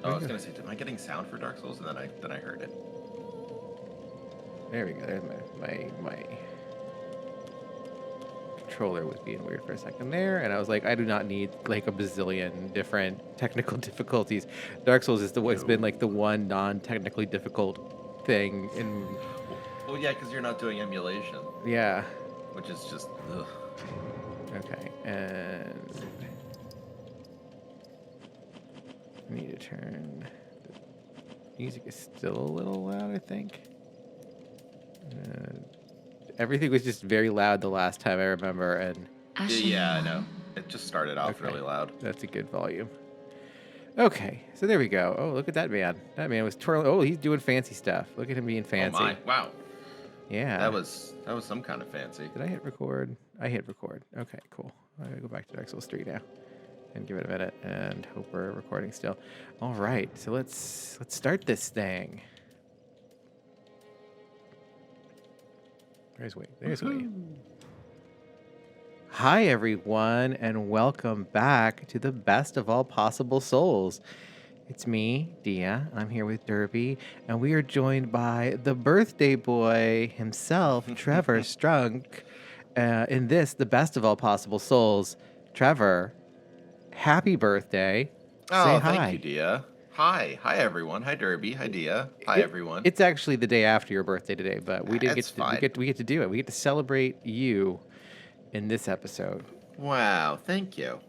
Oh, I was gonna say, am I getting sound for Dark Souls? And then I heard it. There we go. There's my controller was being weird for a second there, and I was like, I do not need like a bazillion different technical difficulties. Dark Souls is has been like the one non-technically difficult thing in. Well, yeah, because you're not doing emulation. Yeah. Which is just. Ugh. Okay, and I need to turn. Music is still a little loud, I think. Everything was just very loud the last time I remember, and yeah, I know. It just started off really loud. That's a good volume. Okay, so there we go. Oh, look at that man. That man was twirling. Oh, he's doing fancy stuff. Look at him being fancy. Oh my! Wow. Yeah. That was some kind of fancy. Did I hit record? I hit record. Okay, cool. I'm gonna go back to Dark Souls 3 now, and give it a minute, and hope we're recording still. All right, so let's start this thing. There's Wade. Hi, everyone, and welcome back to the best of all possible souls. It's me, Dia. I'm here with Derby, and we are joined by the birthday boy himself, Trevor Strunk. In this, the best of all possible souls, Trevor, happy birthday. Oh, thank you, Dia. Hi everyone. Hi Derby. Hi Dia. Hi everyone. It's actually the day after your birthday today, but we didn't we get to do it. We get to celebrate you in this episode. Wow, thank you.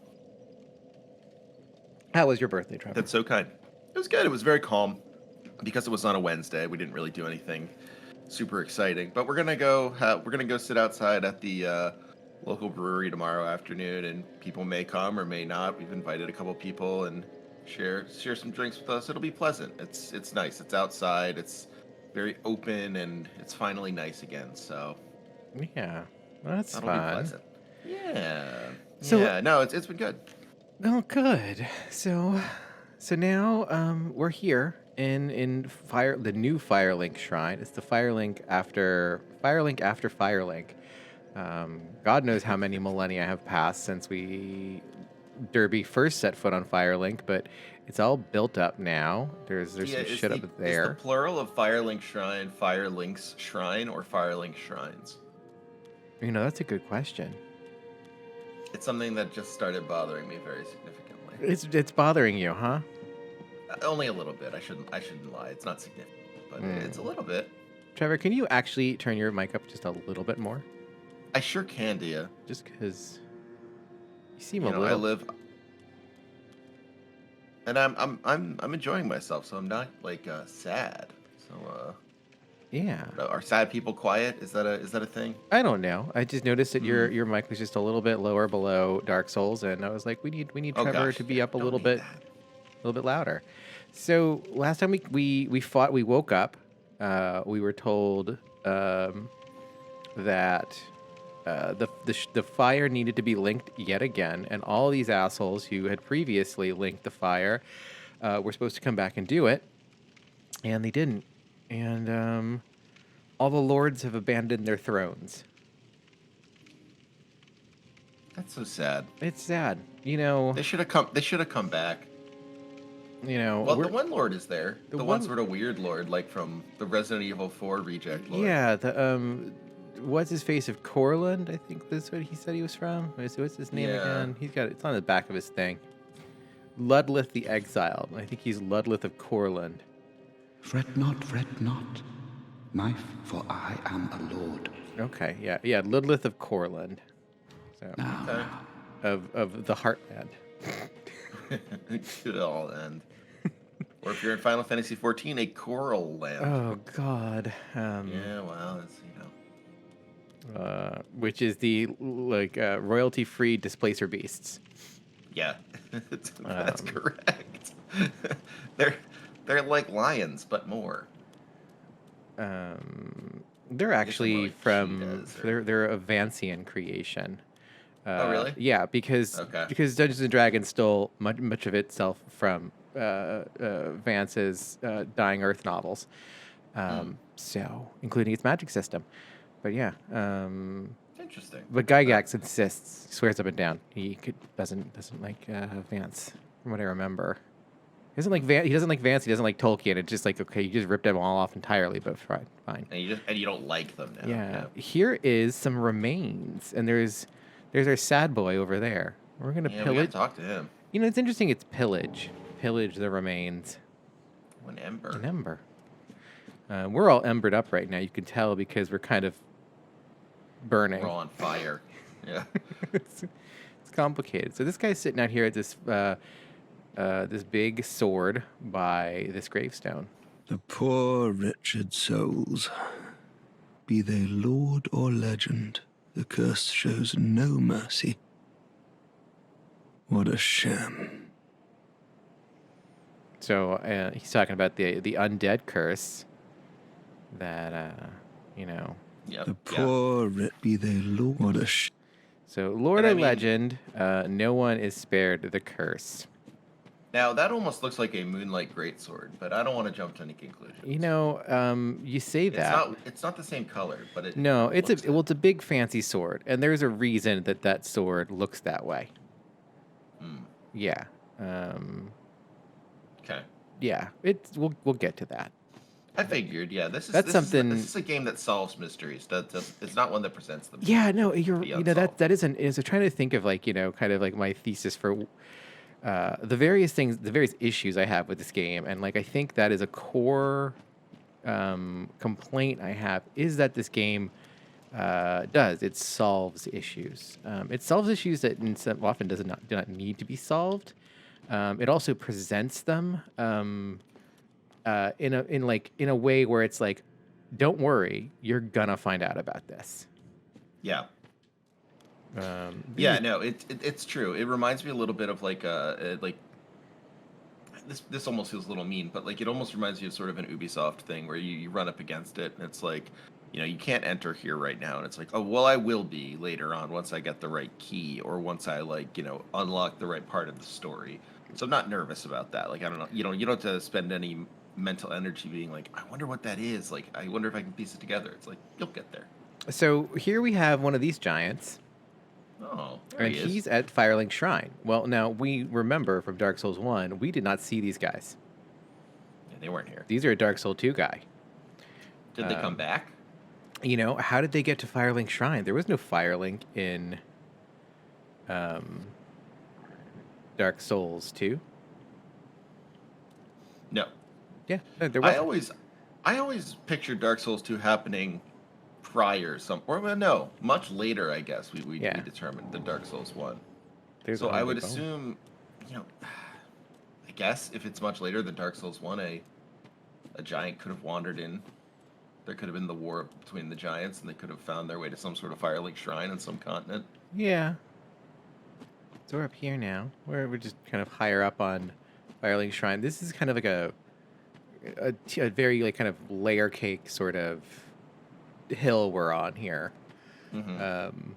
How was your birthday, Trevor? That's so kind. It was good. It was very calm because it was on a Wednesday. We didn't really do anything super exciting, but we're gonna go sit outside at the local brewery tomorrow afternoon, and people may come or may not. We've invited a couple people and share some drinks with us. It'll be pleasant. It's nice. It's outside. It's very open, and it's finally nice again. So yeah, well, that's that'll fun. be pleasant. Yeah. So yeah. No, it's been good. Oh, good. So now we're here in the new Firelink Shrine. It's the Firelink after Firelink. God knows how many millennia have passed since Derby first set foot on Firelink, but it's all built up now. There's some shit up there. Is the plural of Firelink Shrine Firelink's Shrine or Firelink Shrines? You know, that's a good question. It's something that just started bothering me very significantly. It's bothering you, huh? Only a little bit. I shouldn't lie. It's not significant, but it's a little bit. Trevor, can you actually turn your mic up just a little bit more? I sure can, Dia. Just because you seem a little. I live, and I'm enjoying myself, so I'm not like sad. So yeah. Are sad people quiet? Is that a thing? I don't know. I just noticed that your mic was just a little bit lower below Dark Souls, and I was like, we need Trevor to be up a little bit louder. So last time we woke up. We were told that the fire needed to be linked yet again, and all these assholes who had previously linked the fire were supposed to come back and do it, and they didn't. And all the lords have abandoned their thrones. That's so sad. It's sad. You know, they should have come back. You know, well, the one lord is there. The one sort of weird lord, like from the Resident Evil 4 reject lord. Yeah, what's his face of Corland? I think that's what he said he was from. What's his name again? It's on the back of his thing. Ludlith the Exiled. I think he's Ludlith of Corland. Fret not, knife, for I am a lord. Okay, yeah, Ludlith of Corland. So, of the Heartland. Could all end. Or if you're in Final Fantasy XIV, a Coral Land. Oh God. Yeah, well, it's which is the royalty-free displacer beasts. Yeah, that's correct. They're like lions, but more. They're actually they're a Vancian creation. Oh really? Yeah, because Dungeons and Dragons stole much of itself from Vance's Dying Earth novels, so including its magic system. But yeah, interesting. But Gygax insists, swears up and down, he doesn't like Vance, from what I remember. He doesn't like Vance. He doesn't like Tolkien. It's just like, okay, you just ripped them all off entirely, but fine. And you don't like them now. Yeah. Here is some remains, and there's our sad boy over there. We're gonna We pillage. gotta talk to him. You know, it's interesting. It's pillage the remains. An ember. An ember. We're all embered up right now. You can tell because we're kind of burning. We're all on fire. Yeah. it's complicated. So this guy's sitting out here at this this big sword by this gravestone. The poor wretched souls, be they lord or legend, the curse shows no mercy. What a sham. So he's talking about the Undead Curse that, you know. Yep. The poor be they lord. What a So Lord And I or mean- Legend, no one is spared the curse. Now that almost looks like a Moonlight Greatsword, but I don't want to jump to any conclusions. You know, you say that. It's not the same color, but it. No, looks it. it's a big fancy sword, and there's a reason that sword looks that way. Hmm. Yeah. Okay. Yeah. We'll get to that. I figured. Yeah. This That's something- This is a game that solves mysteries. It's not one that presents them. Yeah, no, be you know unsolved. that is trying to think of like, you know, kind of like my thesis for the various issues I have with this game, and like I think that is a core complaint I have is that this game it solves issues. It solves issues that often do not need to be solved. It also presents them in a way where it's like, don't worry, you're gonna find out about this. Yeah. Um, Yeah. No. It's true. It reminds me a little bit of like this almost feels a little mean, but like it almost reminds me of sort of an Ubisoft thing where you run up against it and it's like, you know, you can't enter here right now, and it's like, oh well, I will be later on once I get the right key or once I like, you know, unlock the right part of the story. So I'm not nervous about that. Like I don't know, you don't have to spend any mental energy being like, I wonder what that is. Like I wonder if I can piece it together. It's like you'll get there. So here we have one of these giants, Oh, there and he is. he's at Firelink Shrine. Well, now we remember from Dark Souls 1, we did not see these guys. Yeah, they weren't here. These are a Dark Soul 2 guy. Did they come back? You know, how did they get to Firelink Shrine? There was no Firelink in Dark Souls 2. No. Yeah, no, there was. I always pictured Dark Souls 2 happening prior much later, I guess we determined the Dark Souls 1. So I would assume, you know, I guess if it's much later than Dark Souls 1, a giant could have wandered in. There could have been the war between the giants, and they could have found their way to some sort of Firelink Shrine on some continent. Yeah. So we're up here now. We're just kind of higher up on Firelink Shrine. This is kind of like a very like kind of layer cake sort of hill we're on here. Mm-hmm.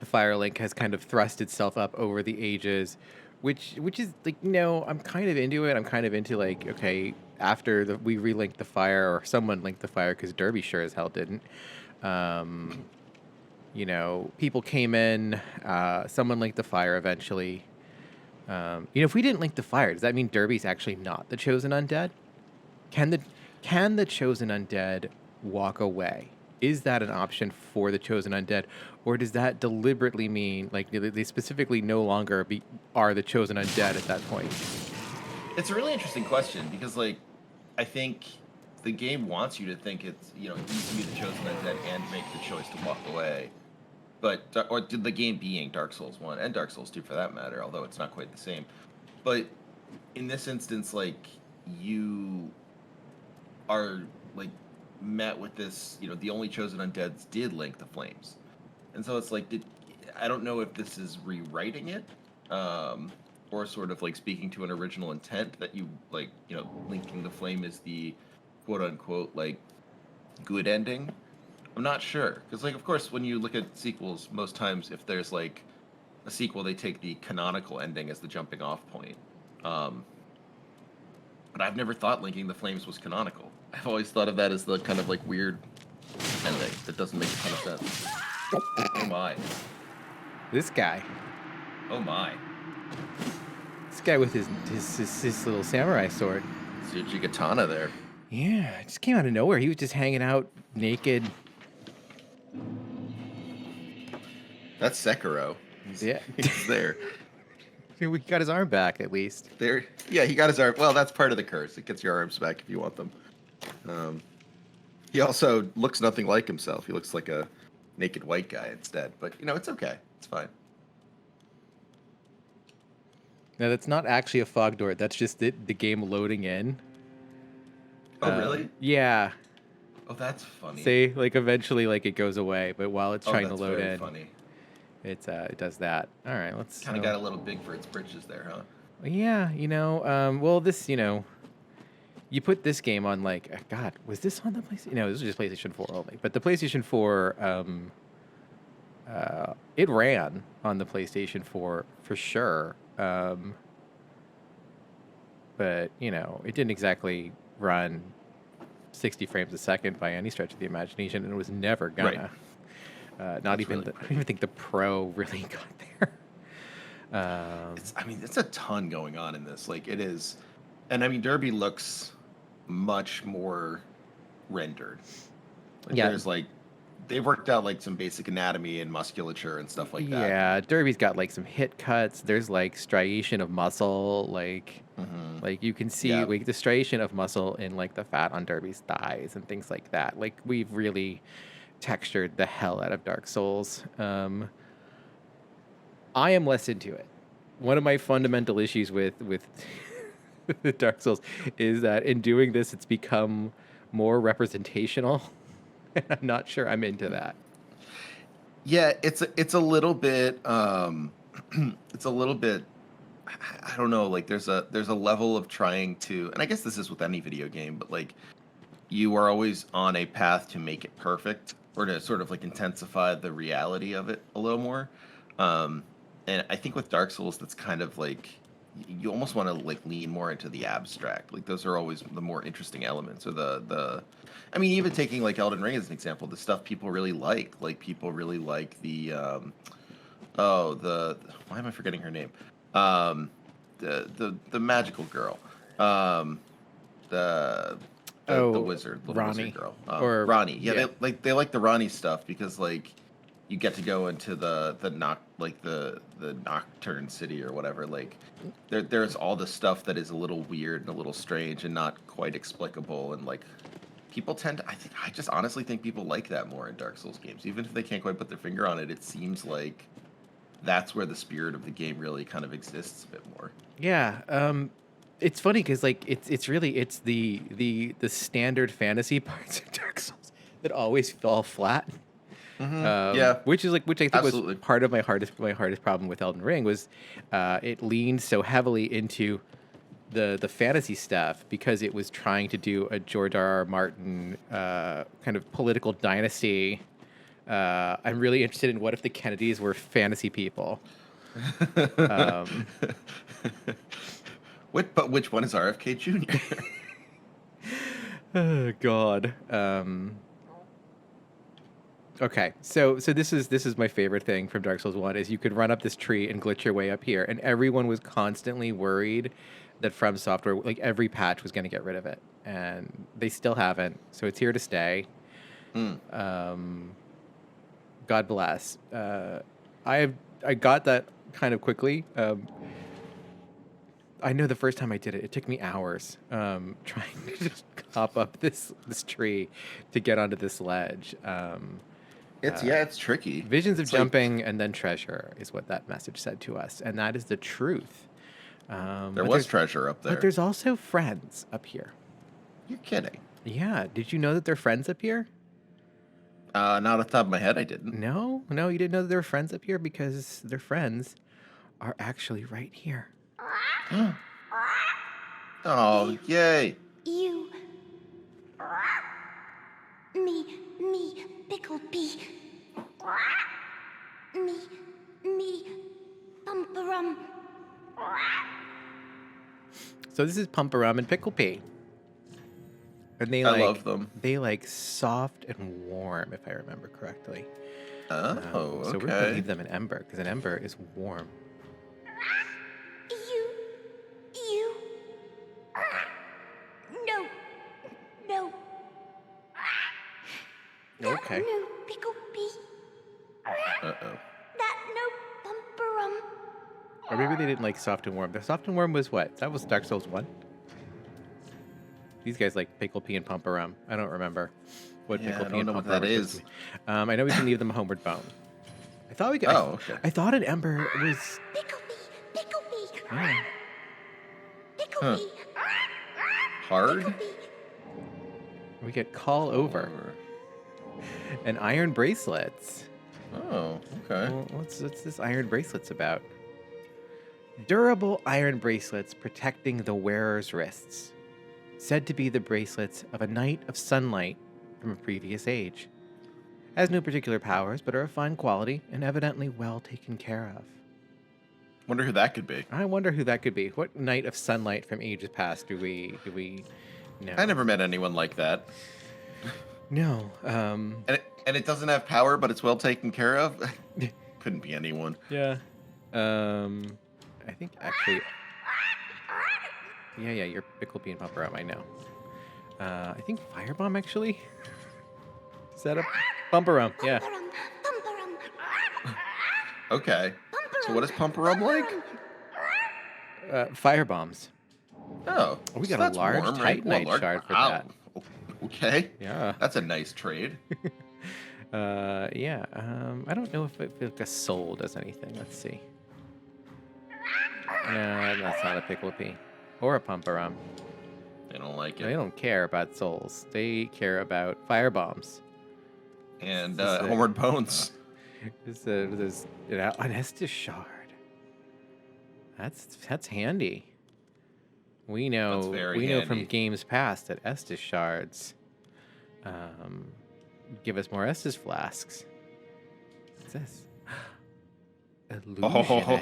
Firelink has kind of thrust itself up over the ages, which is like, you know, I'm kind of into it. I'm kind of into like, okay, after we relinked the fire, or someone linked the fire, because Derby sure as hell didn't. You know, people came in, someone linked the fire eventually. You know, if we didn't link the fire, does that mean Derby's actually not the chosen undead? Can the chosen undead walk away? Is that an option for the chosen undead, or does that deliberately mean like they specifically no longer are the chosen undead at that point? It's a really interesting question because, like, I think the game wants you to think it's, you know, you can be the chosen undead and make the choice to walk away. But or did the game being Dark Souls 1 and Dark Souls 2 for that matter, although it's not quite the same. But in this instance, like, you are like met with this, you know, the only chosen undeads did link the flames. And so it's like, I don't know if this is rewriting it, or sort of like speaking to an original intent that you, like, you know, linking the flame is the quote unquote like good ending. I'm not sure, because like, of course, when you look at sequels, most times if there's like a sequel, they take the canonical ending as the jumping off point. But I've never thought linking the flames was canonical. I've always thought of that as the kind of like weird ending that doesn't make a ton of sense. Oh my. This guy. Oh my. this guy with his little samurai sword. Tsuchi Katana there. Yeah, it just came out of nowhere. He was just hanging out naked. That's Sekiro. Yeah. He's there. We got his arm back at least. There. Yeah, he got his arm. Well, that's part of the curse. It gets your arms back if you want them. He also looks nothing like himself. He looks like a naked white guy instead. But, it's okay. It's fine. No, that's not actually a fog door. That's just the game loading in. Oh, really? Yeah. Oh, that's funny. See, like eventually, like it goes away, but while it's trying to load very in, funny. it does that. All right, let's. Kind of got a little big for its britches there, huh? Yeah, well, this, you put this game on like, God, was this on the PlayStation? No, this was just PlayStation 4 only. But the PlayStation 4, it ran on the PlayStation 4 for sure. But it didn't exactly run 60 frames a second by any stretch of the imagination, and it was never gonna. Right. I don't even think the Pro really got there. It's a ton going on in this. Like, it is, and Derby looks much more rendered. Like, Yeah. There's they've worked out like some basic anatomy and musculature and stuff like that. Yeah, Derby's got like some hit cuts. There's like striation of muscle, like you can see like the striation of muscle in like the fat on Derby's thighs and things like that. Like, we've really textured the hell out of Dark Souls. I am less into it. One of my fundamental issues with Dark Souls is that in doing this, it's become more representational. I'm not sure I'm into that. Yeah, it's a little bit it's a little bit, I don't know, like there's a level of trying to, and I guess this is with any video game, but like you are always on a path to make it perfect or to sort of like intensify the reality of it a little more. And I think with Dark Souls, that's kind of like you almost want to like lean more into the abstract. Like, those are always the more interesting elements, or even taking like Elden Ring as an example, the stuff people really like. Like, people really like the why am I forgetting her name? The magical girl. The wizard, little Ronnie. wizard girl. Or Ronnie. Yeah, yeah. They like the Ronnie stuff because like you get to go into the Nocturne City or whatever. Like, there's all the stuff that is a little weird and a little strange and not quite explicable, and like people tend to, I just honestly think people like that more in Dark Souls games, even if they can't quite put their finger on it. It seems like that's where the spirit of the game really kind of exists a bit more. Yeah, it's funny because like it's the standard fantasy parts of Dark Souls that always fall flat. Yeah, which I think absolutely was part of my hardest problem with Elden Ring was it leaned so heavily into the fantasy stuff because it was trying to do a George R.R. Martin kind of political dynasty. I'm really interested in what if the Kennedys were fantasy people. But which one is RFK Jr.? Oh God. Okay, so this is my favorite thing from Dark Souls 1 is you could run up this tree and glitch your way up here, and everyone was constantly worried that From Software, like every patch, was going to get rid of it, and they still haven't. So it's here to stay. God bless. I got that kind of quickly. I know the first time I did it, it took me hours trying to just hop up this tree to get onto this ledge. It's tricky. Visions of jumping and then treasure is what that message said to us, and that is the truth. There was treasure up there. But there's also friends up here. You're kidding. Yeah. Did you know that there are friends up here? Not off the top of my head, I didn't. No, you didn't know that there are friends up here because their friends are actually right here. Oh, yay. You. Me, Pickle Pea. Me, Pumparama. So this is Pumparama and Pickle Pea. And I love them. They like soft and warm, if I remember correctly. Oh, So we're gonna leave them in Ember because an Ember is warm. Okay. No pickle pea. Uh-oh. That no Pumparama. Or maybe they didn't like soft and warm. The soft and warm was what? That was Dark Souls 1? These guys like pickle pea and pumper I don't remember what Yeah, pickle I pea don't and know what pumper that is. is. I know we can leave them a homeward bone. I thought we could. Oh, okay. I thought an ember was. Pickle pea. Pickle pea. Yeah. Pickle Huh. pea. Hard? Pickle pea. We get call over and iron bracelets. Oh, okay. Well, what's this iron bracelets about? Durable iron bracelets protecting the wearer's wrists. Said to be the bracelets of a knight of sunlight from a previous age. Has no particular powers, but are of fine quality and evidently well taken care of. Wonder who that could be. I wonder who that could be. What knight of sunlight from ages past do we know? I never met anyone like that. No. And it doesn't have power, but it's well taken care of. Couldn't be anyone. Yeah. I think actually. Yeah, you're pickle pea and pumper I know. I think firebomb actually. Is that a bumper Yeah. Pumparama. Okay. So what is Pumparama like? Fire bombs. Oh. We so got a that's large warm, right? titanite Well, shard for wow. that. Okay. Yeah. That's a nice trade. Yeah. I don't know if a soul does anything. Let's see. No, that's not a pickle pea. Or a pumper They don't like They it. don't care about souls. They care about fire bombs. And This is Homeward Bones. There's an Estus Shard. That's handy. We That's know very from handy. games past that Estus Shards give us more Estus flasks. What's this? Illusion.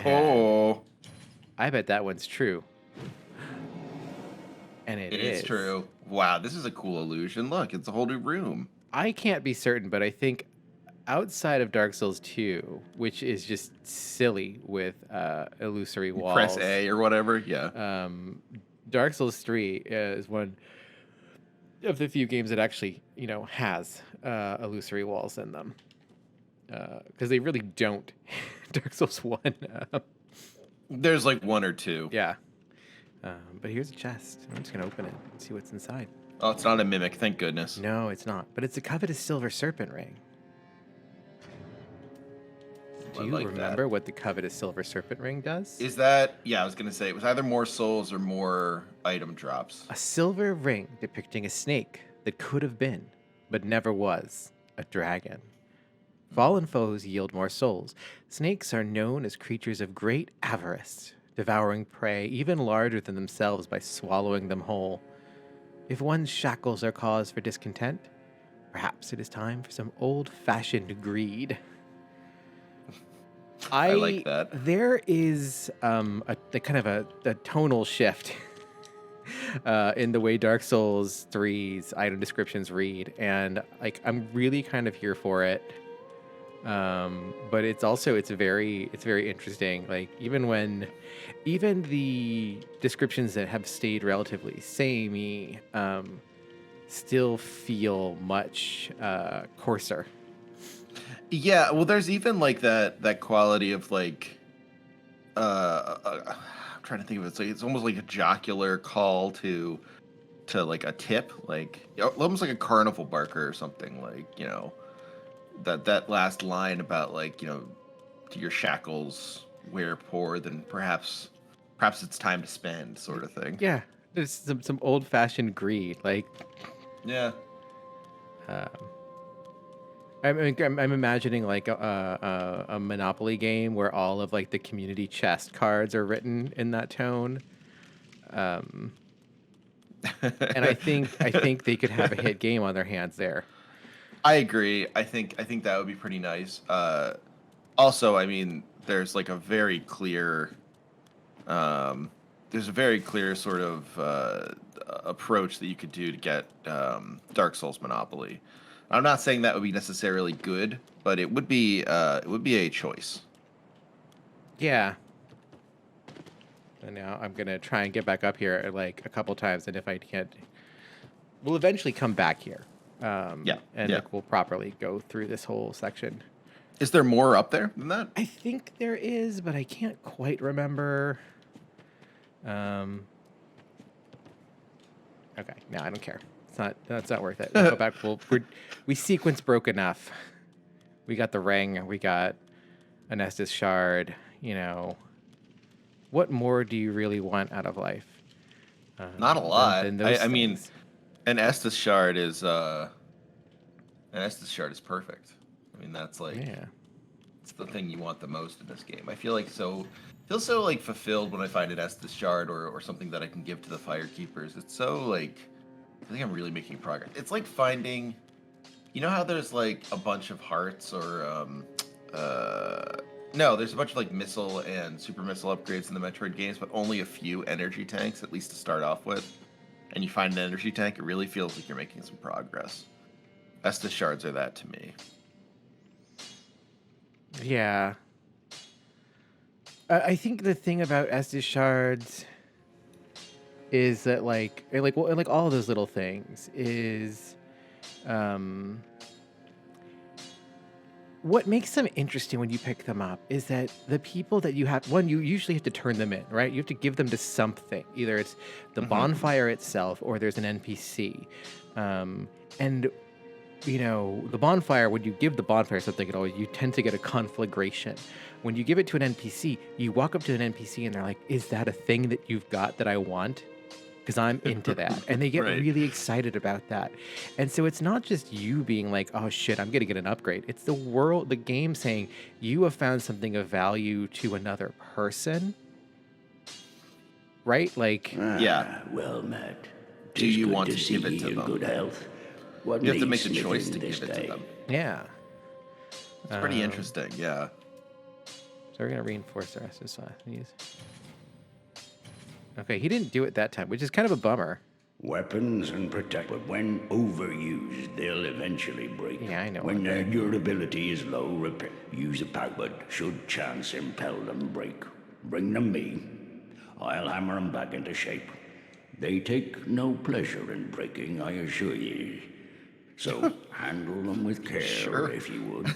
Oh. I bet that one's true. And It is true. Wow, this is a cool illusion. Look, it's a whole new room. I can't be certain, but I think outside of Dark Souls 2, which is just silly with illusory walls. Press A or whatever. Yeah. Dark Souls 3 is one of the few games that actually, has illusory walls in them. Because they really don't. Dark Souls 1. There's like one or two. Yeah. But here's a chest. I'm just going to open it and see what's inside. Oh, it's not a mimic, thank goodness. No, it's not. But it's a covetous silver serpent ring. Do I you like remember what the covetous silver serpent ring does? Is that, yeah, I was going to say, it was either more souls or more item drops. A silver ring depicting a snake that could have been, but never was, a dragon. Fallen foes yield more souls. Snakes are known as creatures of great avarice, devouring prey even larger than themselves by swallowing them whole. If one's shackles are cause for discontent, perhaps it is time for some old-fashioned greed. I like that. There is a kind of a tonal shift in the way Dark Souls 3's item descriptions read, and I'm really kind of here for it. But it's very interesting. Like even the descriptions that have stayed relatively samey still feel much coarser. Yeah, well, there's even like that quality of like, I'm trying to think of it. It's almost like a jocular call to like a tip, like almost like a carnival barker or something. Like that last line about like to your shackles wear poor, then perhaps it's time to spend, sort of thing. Yeah, there's some old fashioned greed, like. Yeah. I'm imagining like a Monopoly game where all of like the community chest cards are written in that tone, and I think they could have a hit game on their hands there. I agree. I think that would be pretty nice. Also, I mean, there's like a very clear, sort of approach that you could do to get Dark Souls Monopoly. I'm not saying that would be necessarily good, but it would be a choice. Yeah. And now I'm gonna try and get back up here like a couple times, and if I can't, we'll eventually come back here. And yeah. like we'll properly go through this whole section. Is there more up there than that? I think there is, but I can't quite remember. Okay, no, I don't care. That's not worth it. We'll go back. We sequence broke enough. We got the ring. We got an Estus Shard. You know, what more do you really want out of life? Not a lot. than those I mean, things. an Estus Shard is perfect. I mean, that's like Yeah. it's the thing you want the most in this game. I feel so like fulfilled when I find an Estus Shard or something that I can give to the Firekeepers. It's so like I think I'm really making progress. It's like finding, you know how there's like a bunch of hearts or no, there's a bunch of like missile and super missile upgrades in the Metroid games, but only a few energy tanks, at least to start off with. And you find an energy tank, it really feels like you're making some progress. Estus Shards are that to me. Yeah. I think the thing about Estus Shards is that like all of those little things is what makes them interesting when you pick them up is that the people that you have, one, you usually have to turn them in, right? You have to give them to something. Either it's the bonfire itself or there's an NPC. And, you know, the bonfire, when you give the bonfire something at all, you tend to get a conflagration. When you give it to an NPC, you walk up to an NPC and they're like, is that a thing that you've got that I want? Because I'm into that. And they get Right. really excited about that. And so it's not just you being like, oh shit, I'm going to get an upgrade. It's the game saying you have found something of value to another person. Right? Like, Yeah. Well met. Do Tis you good want to see give it ye to in them? good health. What You have to needs make a choice to smithing give this it to day? them. yeah. It's pretty interesting, yeah. So we're going to reinforce our Estus use. Okay, he didn't do it that time, which is kind of a bummer. Weapons and protect, but when overused, they'll eventually break. Yeah, I know When what their durability is low, use a power should chance impel them break. Bring them me. I'll hammer them back into shape. They take no pleasure in breaking, I assure ye. So handle them with care, if you would.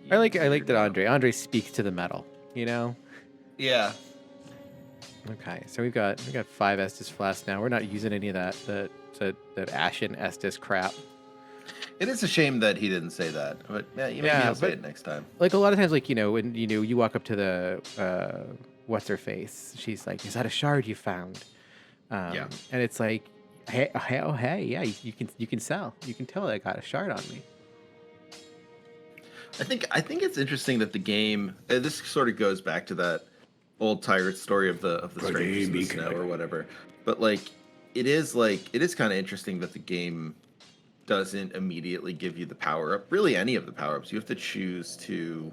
I like that Andre speaks to the metal, you know? Yeah. Okay, so we've got 5 Estus flasks now. We're not using any of that Ashen Estus crap. It is a shame that he didn't say that, but yeah, maybe he'll say it next time. Like a lot of times, like, you know, when you walk up to the what's her face, she's like, "Is that a shard you found?" Yeah. And it's like, hey, yeah, you can sell. You can tell I got a shard on me. I think it's interesting that the game. This sort of goes back to that old pirate story of the strangers in the snow or whatever. But like, it is kind of interesting that the game doesn't immediately give you the power up. Really, any of the power ups. You have to choose to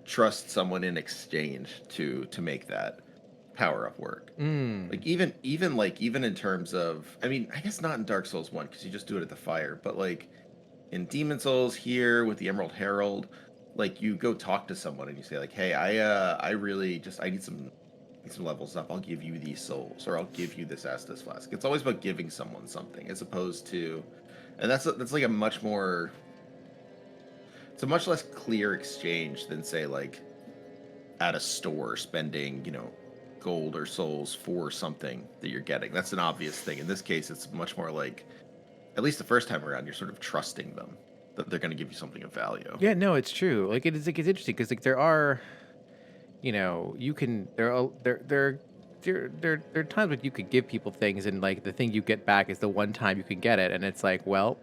trust someone in exchange to make that power up work. Like even in terms of, I mean, I guess not in Dark Souls 1 because you just do it at the fire, but like in Demon Souls here with the Emerald Herald, like you go talk to someone and you say like, hey, I need some levels up. I'll give you these souls, or I'll give you this Estus flask. It's always about giving someone something, as opposed to, and that's like a much more, it's a much less clear exchange than say like at a store spending, you know, gold or souls for something that you're getting. That's an obvious thing. In this case, it's much more like, at least the first time around, you're sort of trusting them that they're going to give you something of value. Yeah, no, it's true. Like it's interesting because like there are, you know, there are times when you could give people things and like the thing you get back is the one time you can get it, and it's like, well,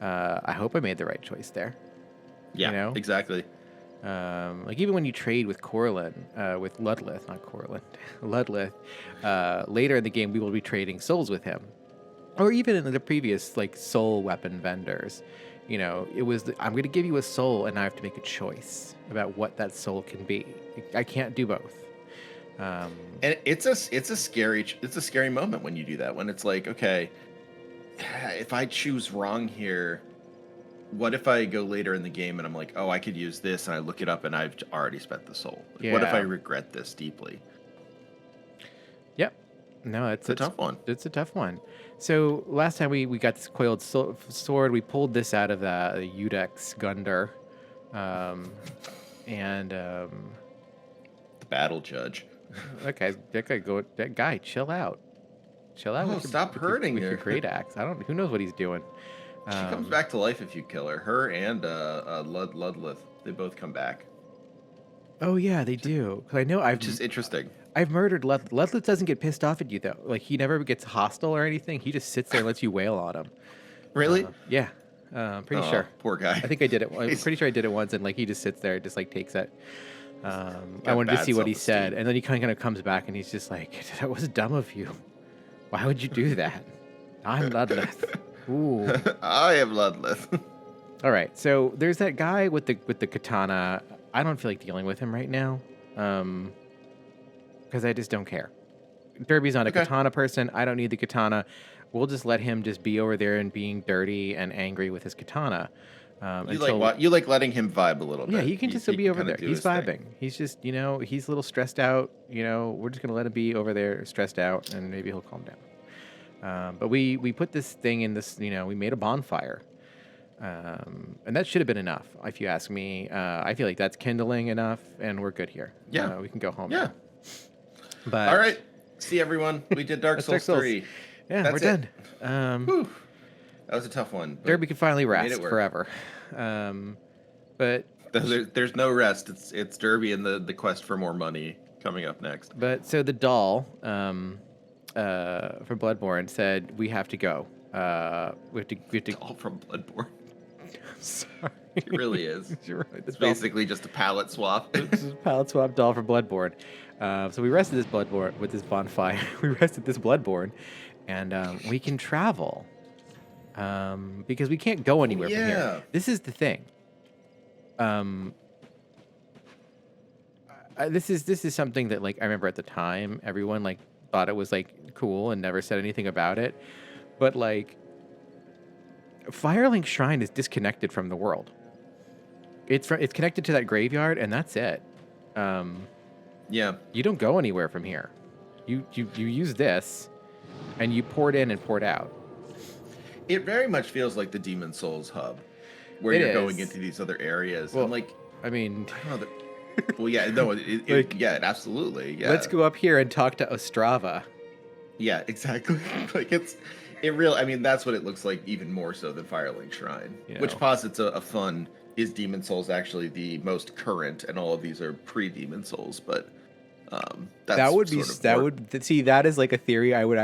I hope I made the right choice there. Yeah, you know? Exactly. Like even when you trade with with Ludlith, not Corlin, Ludlith, later in the game we will be trading souls with him, or even in the previous like soul weapon vendors. You know, it was I'm going to give you a soul, and I have to make a choice about what that soul can be. I can't do both. And it's a scary moment when you do that. When it's like, okay, if I choose wrong here, what if I go later in the game and I'm like, oh, I could use this, and I look it up and I've already spent the soul. Like, what if I regret this deeply? Yep. No, It's a tough one. It's a tough one. So last time we got this coiled sword, we pulled this out of the Udex Gundar, and The battle judge. that guy, chill out. Chill out. Oh, stop hurting with her. your great axe. Who knows what he's doing. She comes back to life if you kill her. Her and Ludlith, they both come back. Oh yeah, they do. 'Cause I know Which is interesting. I've murdered Ludlith. Ludlith doesn't get pissed off at you though. Like he never gets hostile or anything. He just sits there and lets you wail on him. Really? Yeah. Pretty sure. Poor guy. I think I did it. I'm pretty sure I did it once, and like he just sits there, and just like takes it. I wanted to bad see what he said, self-esteem. and then he kind of comes back, and he's just like, "That was dumb of you. Why would you do that? I'm Ludlith." Ooh. I am Ludlith. All right, so there's that guy with the katana. I don't feel like dealing with him right now, because I just don't care. Derby's not a katana person. I don't need the katana. We'll just let him just be over there and being dirty and angry with his katana. You like letting him vibe a little bit. Yeah, he can just be over kinda there. do He's his thing. vibing. He's just, he's a little stressed out. We're just gonna let him be over there, stressed out, and maybe he'll calm down. But we put this thing in this. We made a bonfire, and that should have been enough, if you ask me. I feel like that's kindling enough, and we're good here. Yeah. We can go home. Yeah. now. But All right. See everyone. We did Dark That's Souls Dark Souls. 3. yeah, That's we're it. done. Whew. That was a tough one. but Derby can finally made rest it work. forever. But There's no rest. It's Derby and the quest for more money coming up next. so the doll from Bloodborne said we have to go. We have to. All from Bloodborne. Sorry. It really is. You're right. It's basically just a palette swap. This is a palette swap doll for Bloodborne. So we rested this Bloodborne with this bonfire. We rested this Bloodborne, and we can travel because we can't go anywhere from yeah. here. This is the thing. This is something that like I remember at the time everyone like thought it was like cool and never said anything about it, but like Firelink Shrine is disconnected from the world. It's connected to that graveyard, and that's it. Yeah. You don't go anywhere from here. You use this, and you pour it in and pour it out. It very much feels like the Demon Souls hub, where It you're is. going into these other areas. Well, and like, I mean, I don't know. Well, yeah, no, absolutely. Yeah. let's go up here and talk to Ostrava. Yeah, exactly. Like I mean, that's what it looks like even more so than Firelink Shrine, which posits a fun, is Demon Souls actually the most current, and all of these are pre-Demon Souls, but that's That would be sort of that more- would see that is like a theory I would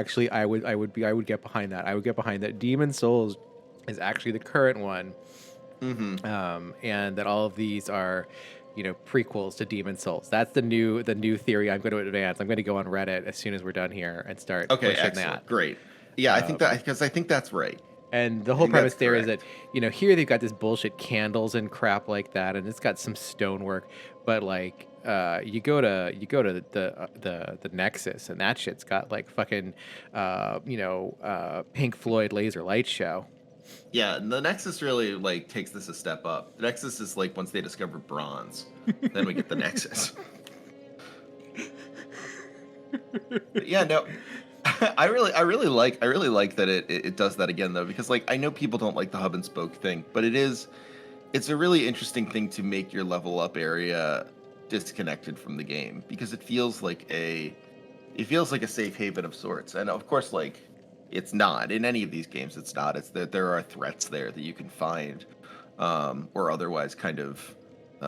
get behind that. I would get behind that Demon Souls is actually the current one. Mm-hmm. And that all of these are, prequels to Demon Souls. That's the new theory I'm going to advance. I'm going to go on Reddit as soon as we're done here and start Okay, pushing excellent. that. Great. Yeah, I think that's right. And the whole think that's premise there is that, correct. here they've got this bullshit candles and crap like that, and it's got some stonework, but like you go to the Nexus, and that shit's got like fucking Pink Floyd laser light show. Yeah, and the Nexus really like takes this a step up. The Nexus is like once they discover bronze, then we get the Nexus. But yeah, no, I really like that it does that again though, because like I know people don't like the hub and spoke thing, but it's a really interesting thing to make your level up area disconnected from the game, because it feels like a safe haven of sorts, and of course like. It's not in any of these games. It's not. It's that there are threats there that you can find, or otherwise kind of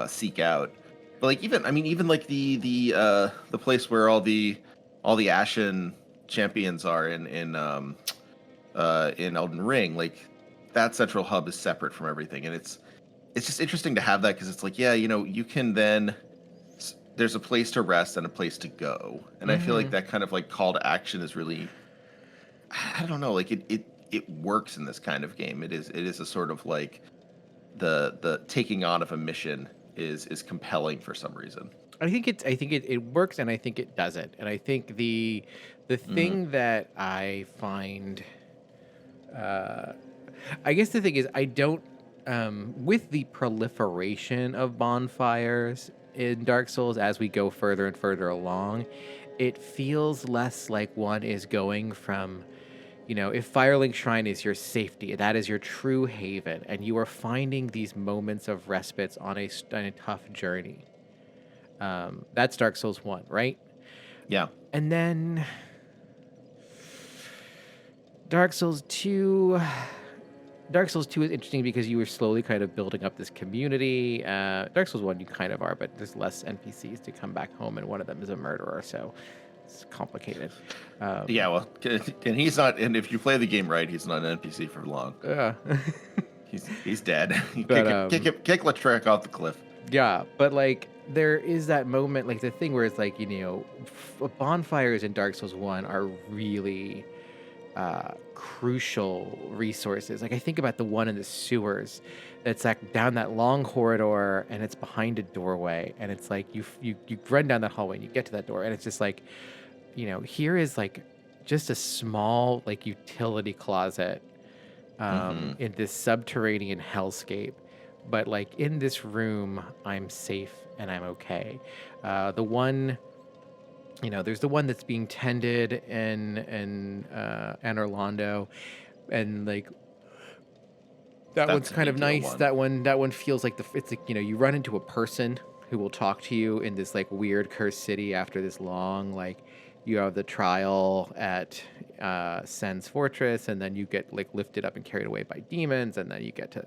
seek out. But like even like the place where all the Ashen champions are in Elden Ring, like that central hub is separate from everything, and it's just interesting to have that, because it's like you can then there's a place to rest and a place to go, and I feel like that kind of like call to action is really. I don't know, like it works in this kind of game. It is a sort of like the taking on of a mission is compelling for some reason. I think it works, and I think it doesn't. And I think the thing that I find, I guess the thing is I don't, with the proliferation of bonfires in Dark Souls as we go further and further along, it feels less like one is going from, if Firelink Shrine is your safety, that is your true haven, and you are finding these moments of respites on a tough journey. That's Dark Souls 1, right? Yeah. And then Dark Souls 2. Dark Souls 2 is interesting because you were slowly kind of building up this community. Dark Souls 1, you kind of are, but there's less NPCs to come back home, and one of them is a murderer, so it's complicated. Yeah, well, and he's not. And if you play the game right, he's not an NPC for long. He's dead. But, kick Lothric off the cliff. Yeah, but like there is that moment, like the thing where it's like bonfires in Dark Souls 1 are really crucial resources. Like I think about the one in the sewers that's like down that long corridor, and it's behind a doorway, and it's like you run down that hallway and you get to that door, and it's just like, here is like just a small like utility closet in this subterranean hellscape, but like in this room I'm safe and I'm okay. The one, there's the one that's being tended in Orlando, and like that's one's kind of nice. One. That one feels like it's like, you run into a person who will talk to you in this like weird cursed city after this long, like, you have the trial at Sen's fortress, and then you get like lifted up and carried away by demons, and then you get to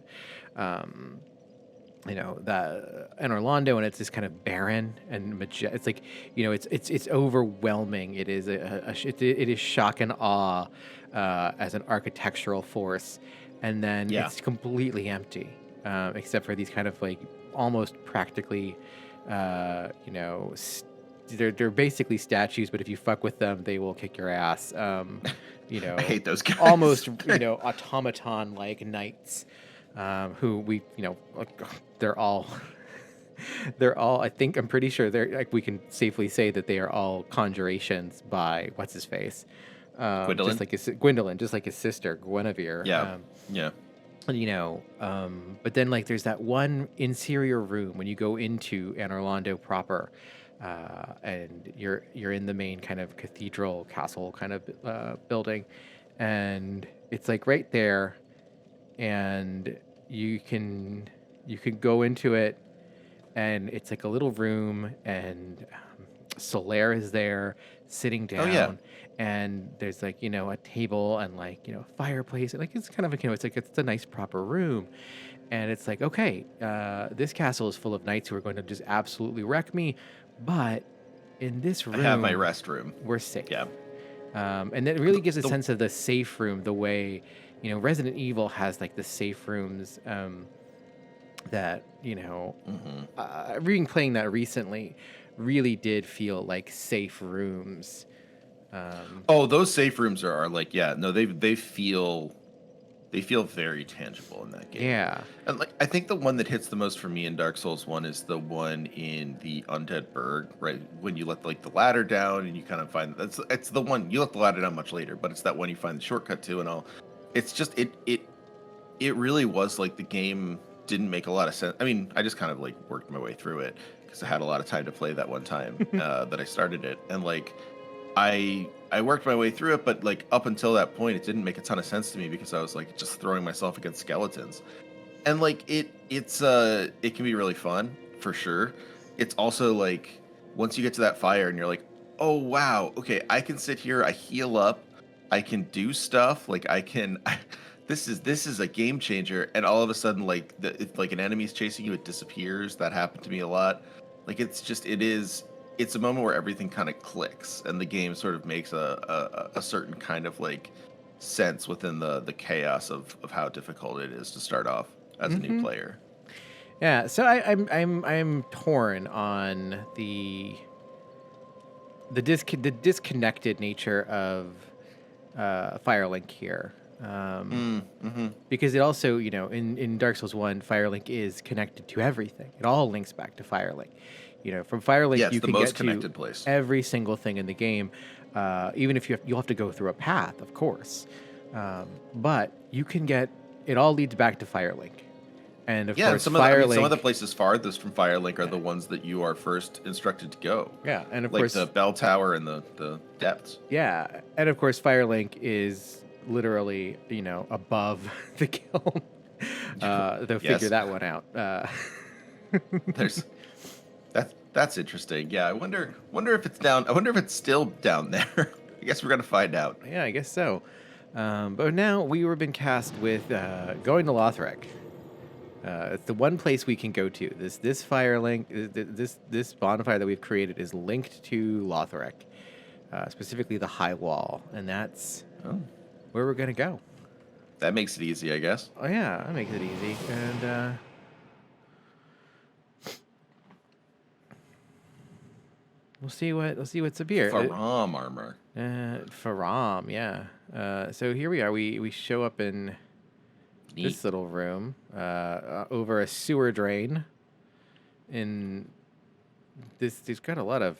that in Orlando, and it's this kind of barren and it's like, it's overwhelming. It is it is shock and awe as an architectural force, and then it's completely empty, except for these kind of like almost practically, they're basically statues, but if you fuck with them, they will kick your ass. I hate those guys. Almost, automaton like knights. Who we, they're all, I'm pretty sure they're like, we can safely say that they are all conjurations by what's his face, Gwendolyn, just like his sister Guinevere. But then like there's that one interior room when you go into Anne Orlando proper, and you're in the main kind of cathedral castle kind of building, and it's like right there. And you can go into it, and it's like a little room, and Solaire is there sitting down, and there's like a table and like fireplace, and like it's kind of like it's a nice proper room, and it's like, okay, this castle is full of knights who are going to just absolutely wreck me, but in this room I have my rest room, we're safe. And it really gives a sense of the safe room, the way Resident Evil has like the safe rooms that, playing that recently really did feel like safe rooms. Those safe rooms are like, they feel very tangible in that game. Yeah. And like, I think the one that hits the most for me in Dark Souls 1 is the one in the Undead Burg, right? When you let the ladder down and you kind of find it's the one you let the ladder down much later, but it's that one you find the shortcut to and all. It's just it really was like the game didn't make a lot of sense. I mean, I just kind of like worked my way through it because I had a lot of time to play that one time that I started it, and like I worked my way through it, but like up until that point, it didn't make a ton of sense to me because I was like just throwing myself against skeletons, and like it can be really fun for sure. It's also like once you get to that fire and you're like, oh wow, okay, I can sit here, I heal up. I can do stuff like this is a game changer, and all of a sudden like if like an enemy's chasing you, it disappears. That happened to me a lot. Like it's a moment where everything kind of clicks and the game sort of makes a certain kind of like sense within the chaos of how difficult it is to start off as a new player. Yeah, so I'm torn on the disconnected nature of Firelink here, because it also, in Dark Souls 1, Firelink is connected to everything. It all links back to Firelink. From Firelink, you can get to place. Every single thing in the game, even if you'll have to go through a path, of course, but you can get it. All leads back to Firelink. And of Yeah, and course, some of the, I mean, some of the Firelink. places farthest from Firelink are the ones that you are first instructed to go. Yeah, and of Like course, the bell tower and the depths. yeah, and of course, Firelink is literally, above the kiln. They'll figure Yes. that one out. There's that's interesting. Yeah, I wonder if it's down. I wonder if it's still down there. I guess we're gonna find out. Yeah, I guess so. But now we were been cast with going to Lothric. It's the one place we can go to. This Firelink, this bonfire that we've created is linked to Lothric, specifically the High Wall, and that's Oh, where we're gonna go. that makes it easy, I guess. Oh yeah, that makes it easy. And we'll see what's up here. Faram armor. Faram, yeah. So here we are. We show up in Neat. this little room over a sewer drain. In this, there's got a lot of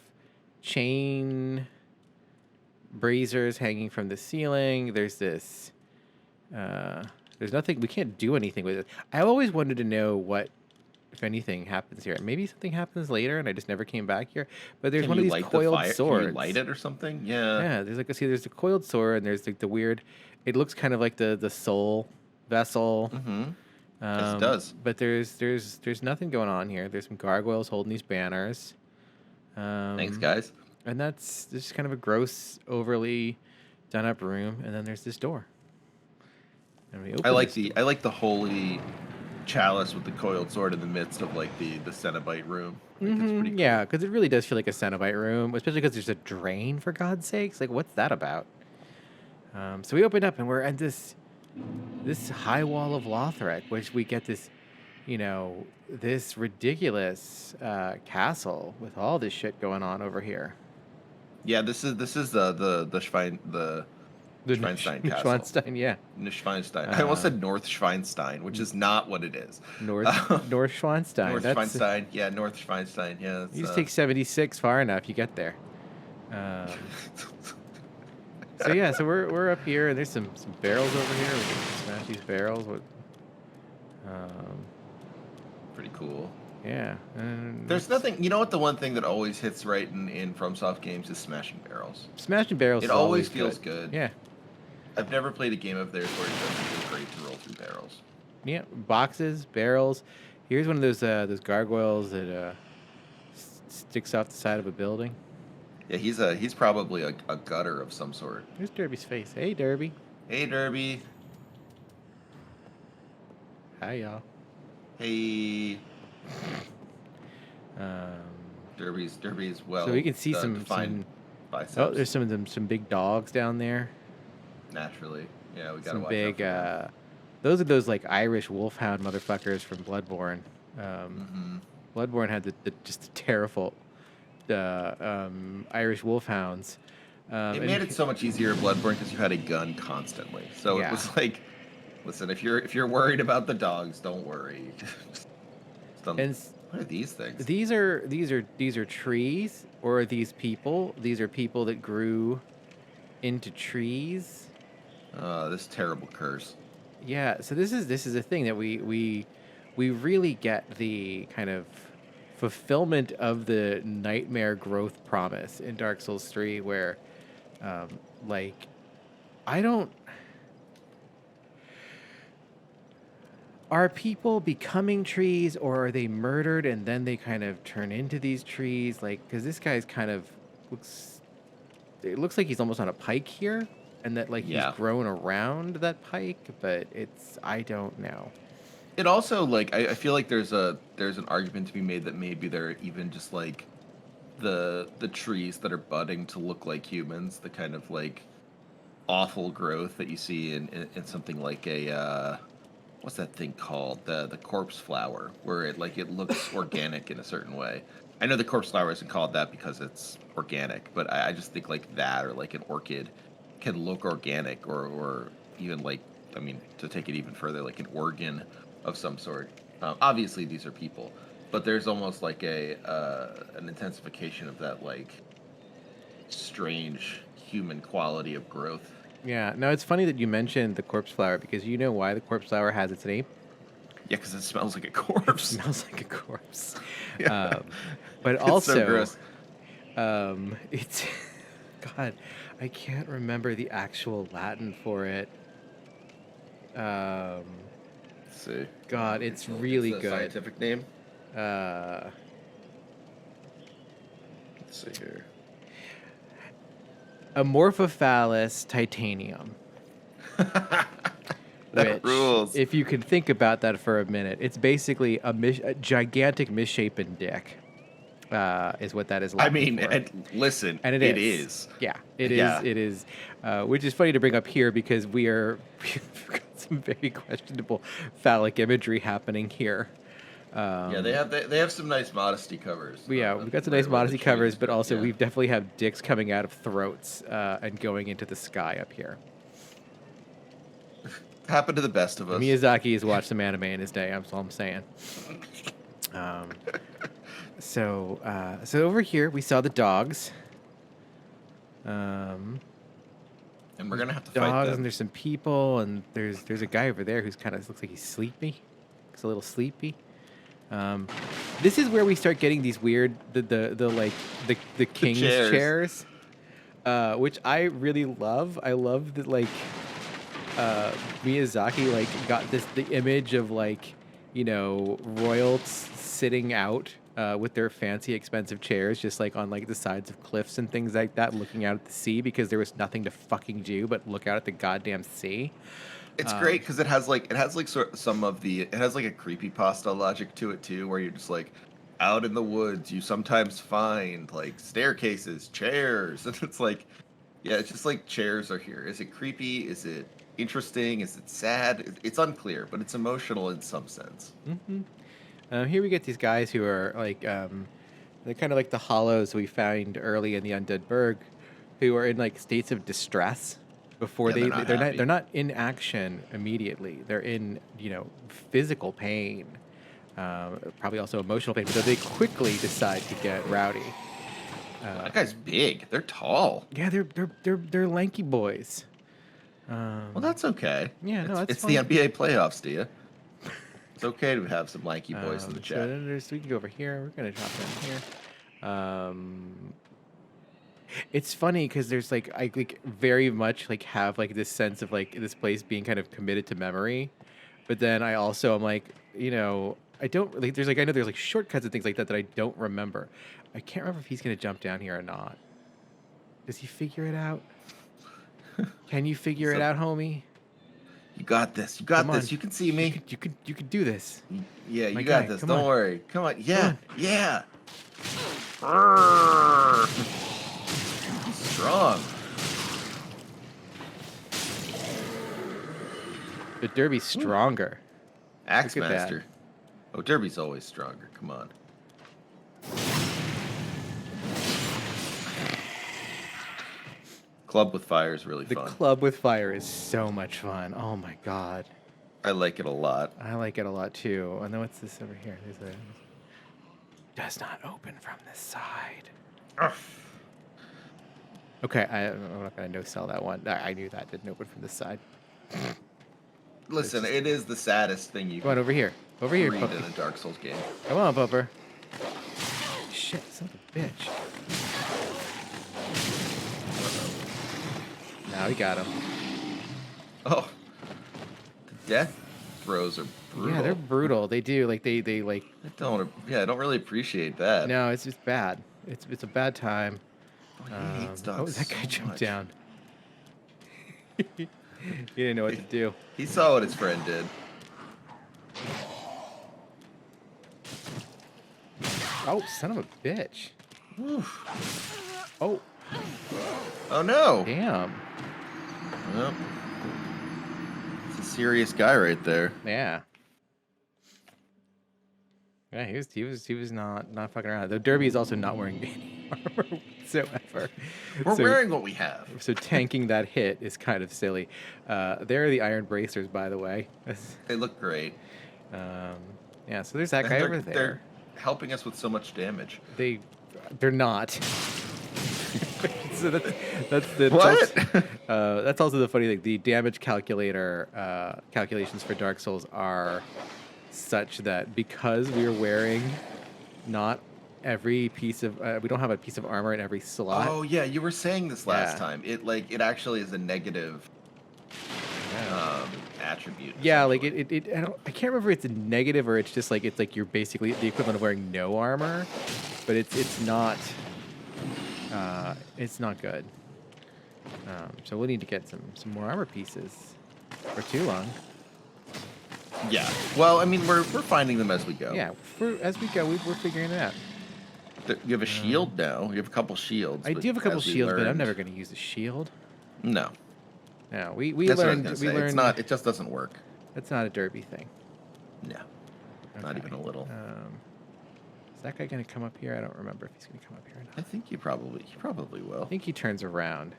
chain braziers hanging from the ceiling. There's this. There's nothing. We can't do anything with it. I always wanted to know what, if anything, happens here. Maybe something happens later, and I just never came back here. But there's Can one of you these light the coiled fire? swords. Can you light it or something? Yeah. Yeah, there's a coiled sword, and there's like the weird. It looks kind of like the soul vessel. Mm-hmm. Yes, it does. But there's nothing going on here. There's some gargoyles holding these banners. Thanks, guys. And that's just kind of a gross, overly done up room. And then there's this door. And we open I like this the holy chalice with the coiled sword in the midst of like the Cenobite room. Like, it's pretty cool. Yeah, because it really does feel like a Cenobite room, especially because there's a drain, for God's sakes. Like, what's that about? So we opened up, and we're at this high wall of Lothric, which we get this, this ridiculous castle with all this shit going on over here. Yeah, this is the Schwein The Schweinstein Castle. Schweinstein, yeah. Schweinstein. I almost said North Schweinstein, which is not what it is. North Schweinstein. North Schweinstein. Yeah, North Schweinstein. Yeah. You just take 76 far enough, you get there. So yeah, so we're up here, and there's some barrels over here. We can smash these barrels with. Pretty cool. Yeah. And There's nothing. You know what? The one thing that always hits right in FromSoft games is smashing barrels. smashing barrels. It is always feels good. Yeah. I've never played a game of theirs where it doesn't feel great to roll through barrels. Yeah. Boxes, barrels. Here's one of those gargoyles that sticks off the side of a building. Yeah, he's probably a gutter of some sort. Here's Derby's face. Hey, Derby. Hey, Derby. Hi, y'all. Hey. Um, Derby's well. so we can see defined biceps. Oh, there's some big dogs down there. Naturally. Yeah, we gotta Some watch big. out for them. Those are those like Irish wolfhound motherfuckers from Bloodborne. Bloodborne had the terrible Irish wolfhounds. It made it so much easier at Bloodborne because you had a gun constantly. So Yeah. it was like, listen, if you're worried about the dogs, don't worry. And what are these things? these are trees, or are these people? These are people that grew into trees. This terrible curse. Yeah. So this is a thing that we really get the kind of fulfillment of the nightmare growth promise in Dark Souls 3, where are people becoming trees, or are they murdered and then they kind of turn into these trees? Like, because this guy's kind of it looks like he's almost on a pike here, and that like Yeah. he's grown around that pike, but I don't know. It also like I feel like there's an argument to be made that maybe they're even just like the trees that are budding to look like humans, the kind of like awful growth that you see in something like a what's that thing called? The corpse flower, where it looks organic in a certain way. I know the corpse flower isn't called that because it's organic, but I just think like that, or like an orchid can look organic, or even like, I mean, to take it even further, like an organ of some sort. Obviously these are people, but there's almost like an intensification of that like strange human quality of growth. Yeah. Now it's funny that you mentioned the corpse flower, because you know why the corpse flower has its name? Yeah, because it smells like a It corpse. smells like a corpse. Yeah. But It's so also, gross. it's God, I can't remember the actual Latin for it. Let's see. God, it's really What's the good. scientific name? Uh, Let's see here. Amorphophallus titanium. That Which, rules. if you can think about that for a minute, it's basically a gigantic misshapen dick. Is what that is. I Latin mean, for. and listen, And it is. Yeah, it is. Yeah. It is. Which is funny to bring up here because we've got some very questionable phallic imagery happening here. Yeah, they have some nice modesty covers. Yeah, we've got some nice right where the modesty covers, trees, but also yeah. we definitely have dicks coming out of throats and going into the sky up here. Happened to the best of us. Miyazaki has watched some anime in his day. That's all I'm saying. So over here we saw the dogs. And we're gonna have to fight Dogs, them. and there's some people, and there's a guy over there who's kind of looks like he's sleepy. Looks a little sleepy. This is where we start getting these weird the king's chairs, which I really love. I love that Miyazaki got the image of royals sitting out with their fancy expensive chairs just on the sides of cliffs and things like that, looking out at the sea because there was nothing to fucking do but look out at the goddamn sea. It's great because it has like some of the it has like a creepypasta logic to it too, where you're just out in the woods you sometimes find staircases, chairs, and it's it's just chairs are here. Is it creepy? Is it interesting? Is it sad? It's unclear, but it's emotional in some sense. Mm-hmm. Here we get these guys who are they're kind of like the hollows we found early in the Undead Burg, who are in states of distress before Yeah, they're not in action immediately. They're in physical pain, probably also emotional pain, but they quickly decide to get rowdy. That guy's big. They're tall. Yeah, they're lanky boys. Well, that's okay. Yeah, no, that's it's fine. the NBA playoffs, Dia. It's okay to have some lanky boys in the So chat. then we can go over here. We're gonna drop down here. It's funny because there's I very much have this sense of this place being kind of committed to memory, but then I also am I don't there's I know there's shortcuts and things like that that I don't remember. I can't remember if he's gonna jump down here or not. Does he figure it out? Can you figure it out, homie? You got this. You got Come on. this. You can see me. You could do this. Yeah, you My got guy, this. come Don't on. worry. Come on. Yeah. on. Yeah. Arrgh. Strong. The Derby's stronger. Axe Look at that. Master. Oh, Derby's always stronger. Come on. Club with fire is really The fun. club with fire is so much fun. Oh my god. I like it a lot. I like it a lot too. And then what's this over here? Does not open from the side. Okay, I'm not gonna no sell that one. I knew that didn't open from the side. Listen, it is the saddest thing you Come on, can over here. Over here, read puppy. in a Dark Souls game. Come on, Pupper. Shit, son of a bitch. Now we got him. Oh, the death throws are brutal. Yeah, they're brutal. They do they I don't really appreciate that. No, it's just bad. It's a bad time. Oh, he hates dogs Oh, that guy so jumped much. down. He didn't know what to do. He saw what his friend did. Oh, son of a bitch. Oof. Oh, Oh no! damn. Well, it's a serious guy right there. Yeah. Yeah, he was not fucking around. The Derby is also not wearing any armor whatsoever. We're So- wearing what we have. So tanking that hit is kind of silly. There are the iron bracers, by the way. They look great. Yeah, so there's that And guy they're- over there. They're helping us with so much damage. They're not. So that's also the funny thing. The damage calculator calculations for Dark Souls are such that because we're wearing not every piece of we don't have a piece of armor in every slot. Oh yeah, you were saying this last Yeah. time. It actually is a negative Yeah. attribute. Yeah, like essentially. I can't remember if it's a negative or it's just like you're basically the equivalent of wearing no armor, but it's not good. So we'll need to get some more armor pieces for too long. Yeah. Well, I mean, we're finding them as we go. Yeah, as we go, we're figuring it out. You have a shield now. You have a couple shields. I but do have a couple as we shields, but I'm learned- never going to use a shield. No. No, we That's what I was learned gonna we say. learned It's not. It just doesn't work. that's not a derby thing. No. Not Okay. even a little. Is that guy going to come up here? I don't remember if he's going to come up here or I not. think he probably will. I think he turns around.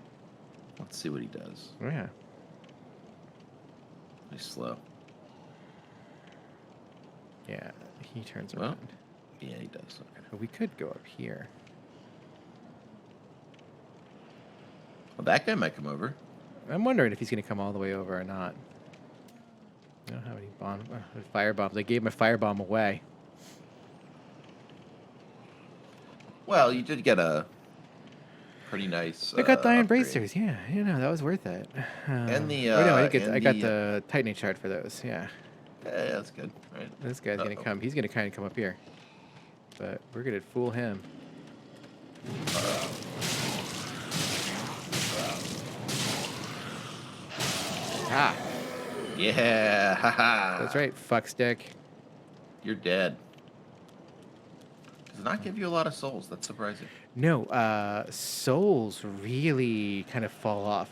Let's see what he does. Oh, yeah. He's slow. Yeah, he turns Well. around. Yeah, he does. Okay. But we could go up here. Well, that guy might come over. I'm wondering if he's going to come all the way over or not. I don't have any fire bombs. I gave my firebomb away. Well, you did get a pretty nice. I got the iron upgrade. bracers. Yeah, that was worth it. And the, oh, no, I got and the Titanate shard for those. Yeah, Yeah, that's good. Right. this guy's gonna Uh-oh. come. He's gonna kind of come up here, but we're gonna fool him. Ah, Yeah. Haha. that's right. Fuck stick. You're dead. Does not give you a lot of souls. That's surprising. No, souls really kind of fall off.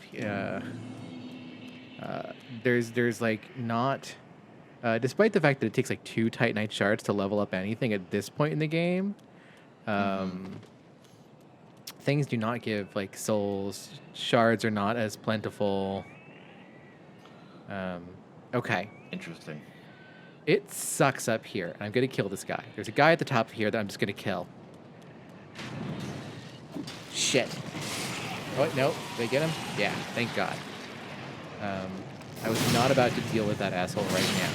There's like not, despite the fact that it takes like 2 Titanite shards to level up anything at this point in the game, things do not give like souls. Shards are not as plentiful. Okay. Interesting. It sucks up here, and I'm gonna kill this guy. There's a guy at the top here that I'm just gonna kill. Shit. Oh, no. Did I get him? Yeah, thank God. I was not about to deal with that asshole right now.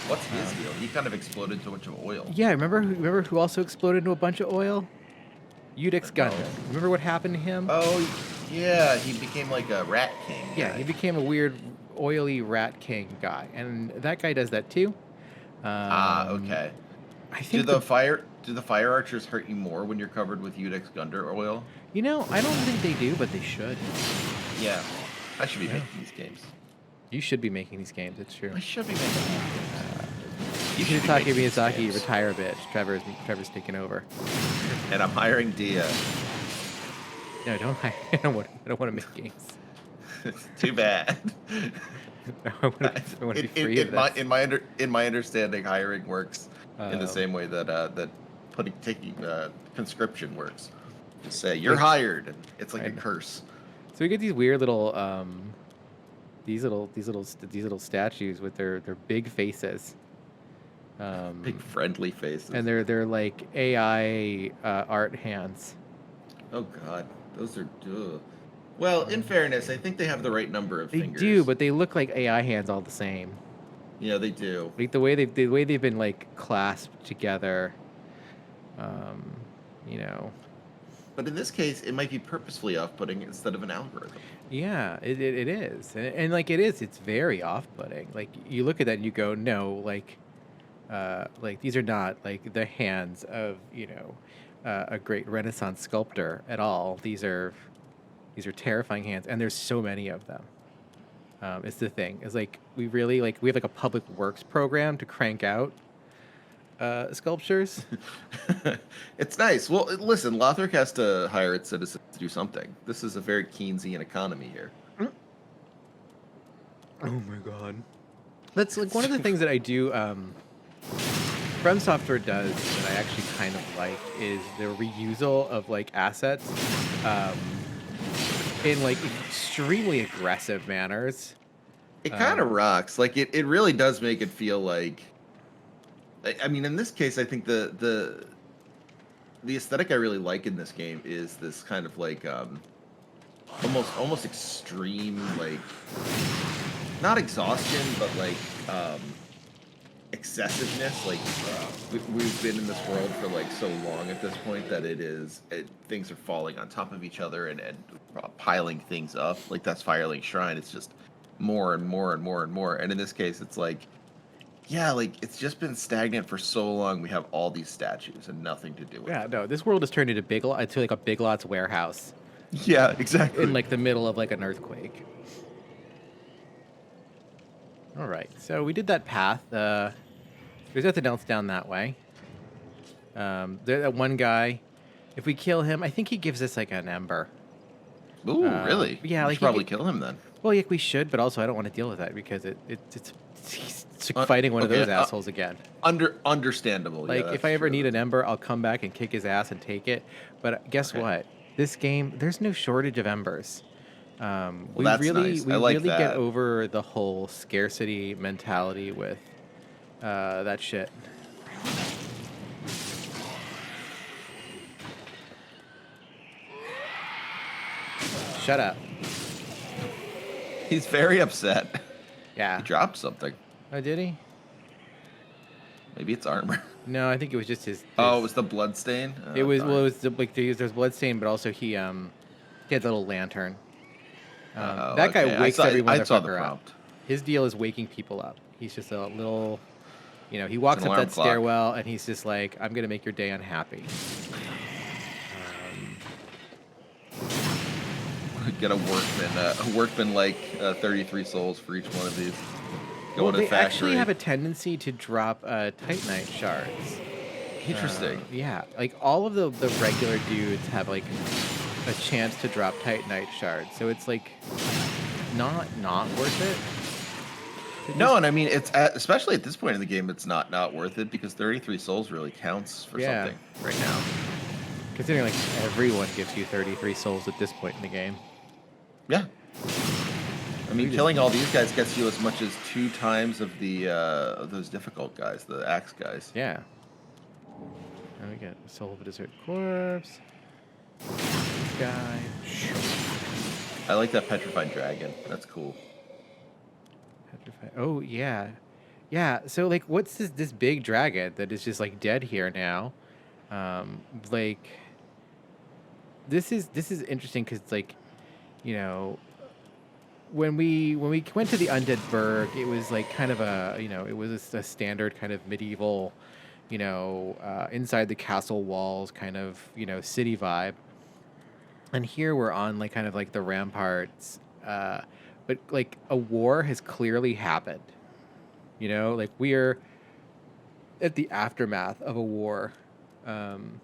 What's his deal? He kind of exploded into a bunch of oil. Yeah, remember who also exploded into a bunch of oil? Udex Gundam. Remember what happened to him? Oh, yeah. He became like a rat king. Yeah, guy. he became a weird, oily rat king guy, and that guy does that too. Okay. I Do think the fire archers hurt you more when you're covered with Udex Gundar oil? I don't think they do, but they should. Yeah. I should be making these games. You should be making these games. It's true. I should be making these games. You should should be talk making these Miyazaki, games. retire a bit. Trevor's taking over. And I'm hiring Dia. No, don't. I don't want to make games. It's too bad. I want to be free of this. In my understanding, hiring works in the Oh. same way that taking conscription works. Just say you're hired, and it's like I a know. curse. So we get these weird little these little statues with their big faces. Big friendly faces. And they're like AI art hands. Oh God, those are. Ugh. Well, in fairness, I think they have the right number of They fingers. do, but they look like AI hands all the same. Yeah, they do. Like the way they've been like clasped together. You know. But in this case, it might be purposefully off-putting instead of an algorithm. Yeah, it is, and like it's very off-putting. Like you look at that and you go, no, like these are not like the hands of a great Renaissance sculptor at all. These are terrifying hands, and there's so many of them. It's the thing. It's like we have like a public works program to crank out sculptures. It's nice. Well, listen, Lothric has to hire its citizens to do something. This is a very Keynesian economy here. Oh my god. That's like one of the things that I do From Software does that I actually kind of like is the reusal of like assets in like extremely aggressive manners. It kind of rocks. Like it really does make it feel like. I mean, in this case, I think the aesthetic I really like in this game is this kind of like almost extreme, like not exhaustion, but like excessiveness. Like we've been in this world for like so long at this point that things are falling on top of each other and piling things up. Like that's Firelink Shrine. It's just more and more and more and more. And in this case, it's like, yeah, like it's just been stagnant for so long. We have all these statues and nothing to do with Yeah, it. no, this world has turned into like a Big Lots warehouse Yeah, exactly. in like the middle of like an earthquake. All right, so we did that path. There's nothing else down that way. That one guy, if we kill him, I think he gives us like an ember. Ooh, really? Yeah, We like should probably kill him then. Well, yeah, we should, but also I don't want to deal with that because it's fighting one of okay, those assholes again. Understandable. Like, yeah, if that's I ever true. need an ember, I'll come back and kick his ass and take it. But guess what? This game, there's no shortage of embers. We that's really, nice. we I like really get that. over the whole scarcity mentality with that shit. Shut up. He's very upset. Yeah. He dropped something. Oh, did he? Maybe it's armor. No, I think it was just his. Oh, it was the blood stain. It was darn. well, it was like there's blood stain, but also he had a little lantern. Oh, That guy okay. wakes I everyone saw the up. prompt. His deal is waking people up. He's just a little, he walks an up alarm that clock. stairwell and he's just like, I'm gonna make your day unhappy. Get a workman like 33 souls for each one of these. Go Well, to the they factory. actually have a tendency to drop Titanite shards. Interesting. Yeah, like all of the regular dudes have like a chance to drop Titanite shards, so it's like not worth it. No, and I mean especially at this point in the game, it's not worth it because 33 souls really counts for Yeah. something right now. Considering like everyone gives you 33 souls at this point in the game. Yeah. I mean, killing all these guys gets you as much as 2 times of the of those difficult guys, the axe guys. Yeah. And we get Soul of a Desert Corpse. This guy. I like that petrified dragon. That's cool. Petrified. Oh yeah, yeah. So like, what's this big dragon that is just like dead here now? Like, this is interesting because like, when we went to the Undead Burg, it was like kind of it was a standard kind of medieval, inside the castle walls kind of, city vibe. And here we're on like kind of like the ramparts, but like a war has clearly happened. Like we're at the aftermath of a war. Can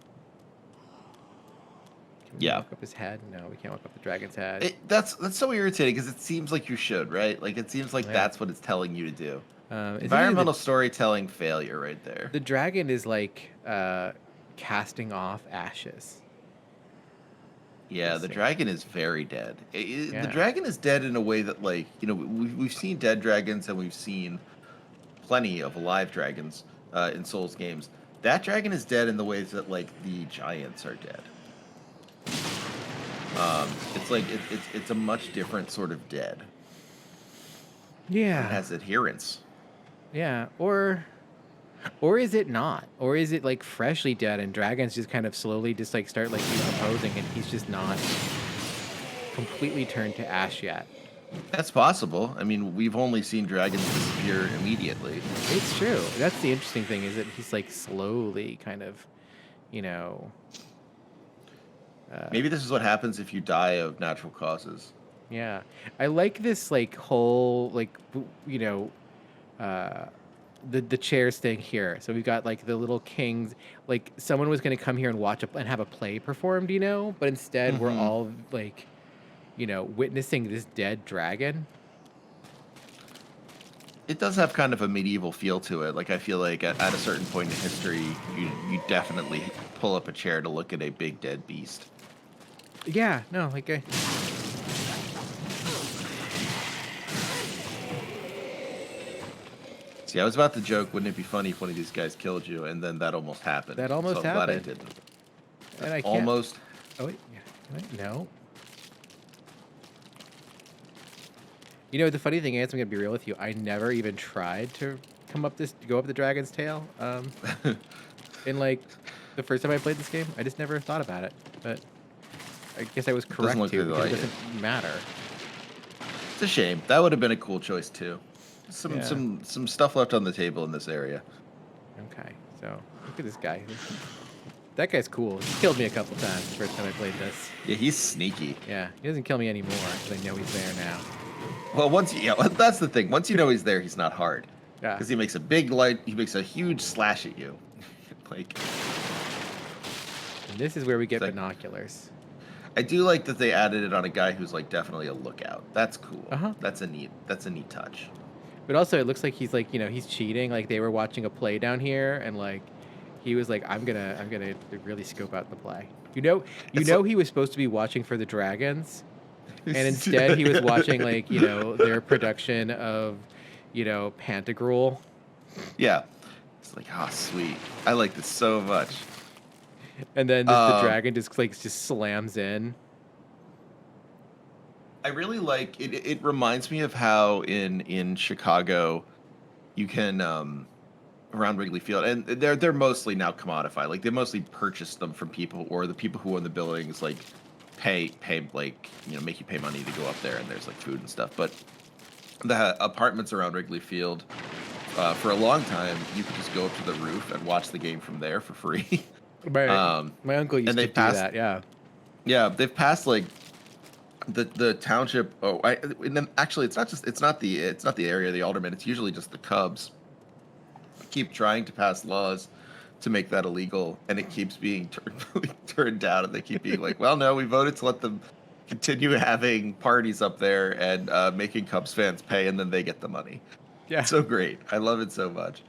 we Yeah. walk up his head? No, we can't walk up the dragon's head. That's so irritating because it seems like you should, right? Like it seems like Yeah. that's what it's telling you to do. Is it Environmental storytelling failure right there. the dragon is like casting off ashes. Yeah, Let's the see. dragon is very dead. Yeah. The dragon is dead in a way that, like, we've seen dead dragons and we've seen plenty of alive dragons in Souls games. That dragon is dead in the ways that, like, the giants are dead. It's like it's a much different sort of dead. Yeah. It has adherence. Yeah, or is it not? Or is it like freshly dead and dragons just kind of slowly just like start like decomposing and he's just not completely turned to ash yet? That's possible. I mean, we've only seen dragons disappear immediately. It's true. That's the interesting thing is that he's like slowly kind of, Maybe this is what happens if you die of natural causes. yeah. I like this like whole like the chairs thing here. So we've got like the little kings. Like someone was going to come here and watch and have a play performed, but instead we're all like, witnessing this dead dragon. It does have kind of a medieval feel to it. Like I feel like at a certain point in history, you definitely pull up a chair to look at a big dead beast. Yeah, no, like See, I was about to joke, wouldn't it be funny if one of these guys killed you? And then that almost happened. That almost so I'm glad I happened. didn't. and I can't. Almost. Oh wait, yeah. No. The funny thing is, I'm gonna be real with you. I never even tried to go up the dragon's tail. In like the first time I played this game, I just never thought about it. But I guess I was correct look to good because like it it. doesn't matter. It's a shame. That would have been a cool choice too. Yeah. Some stuff left on the table in this area. Okay, so look at this guy. That guy's cool. He killed me a couple times the first time I played this. Yeah, he's sneaky. Yeah, he doesn't kill me anymore because I know he's there now. Well, that's the thing. Once you know he's there, he's not hard. Yeah. Because he makes a huge slash at you. Like, And this is where we get It's like- binoculars. I do like that they added it on a guy who's like definitely a lookout. That's cool. Uh-huh. That's a neat touch. But also, it looks like he's like, he's cheating. Like they were watching a play down here, and like he was like, I'm gonna really scope out the play. He was supposed to be watching for the dragons, and instead he was watching like their production of Pantagruel. Yeah. It's like, oh, sweet. I like this so much. And then the dragon just slams in. I really like it. It reminds me of how in Chicago, you can around Wrigley Field, and they're mostly now commodified. Like they mostly purchase them from people, or the people who own the buildings like pay like make you pay money to go up there, and there's like food and stuff. But the apartments around Wrigley Field, for a long time, you could just go up to the roof and watch the game from there for free. My uncle used to do that. Yeah. Yeah, they've passed like the township. And then actually, it's not the area of the aldermen. It's usually just the Cubs. Keep trying to pass laws to make that illegal, and it keeps being turned down. And they keep being like, "Well, no, we voted to let them continue having parties up there and making Cubs fans pay, and then they get the money." Yeah. It's so great. I love it so much.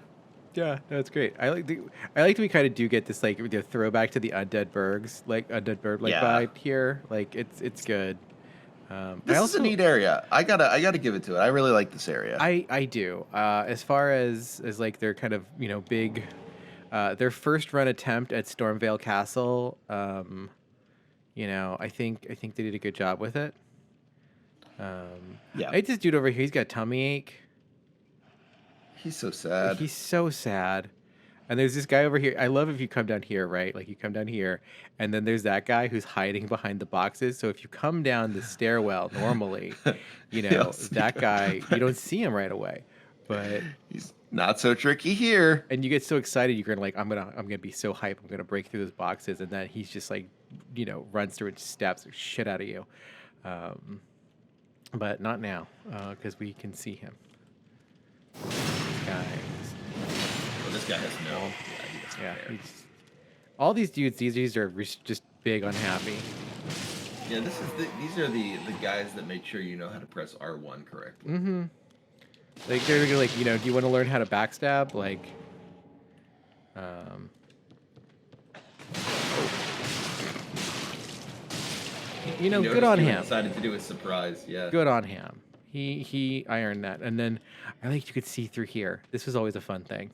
Yeah, that's great. I like that we kind of do get this like throwback to the Undead Bergs, like Undead Bird Yeah. vibe here. Like it's good. This is a neat area. I gotta give it to it. I really like this area. I do. As far as like their kind of big, their first run attempt at Stormvale Castle. I think they did a good job with it. Yeah. I this dude over here. He's got tummy ache. He's so sad. He's so sad. And there's this guy over here. I love if you come down here, right? Like you come down here, and then there's that guy who's hiding behind the boxes. So if you come down the stairwell normally, Yes. that guy, you don't see him right away. But He's not so tricky here. and you get so excited, you're gonna like, I'm gonna be so hype. I'm gonna break through those boxes, and then he's just like, runs through and stabs the shit out of you. But not now, because we can see him. This guy. Well, this guy has no. Yeah, all these dudes. These are just big unhappy. Yeah, these are the guys that make sure you know how to press R1 correctly. Mm-hmm. Like they're gonna like, do you want to learn how to backstab? Like, good on him. Decided to do a surprise. Yeah. Good on him. He ironed that, and then I like you could see through here. This was always a fun thing.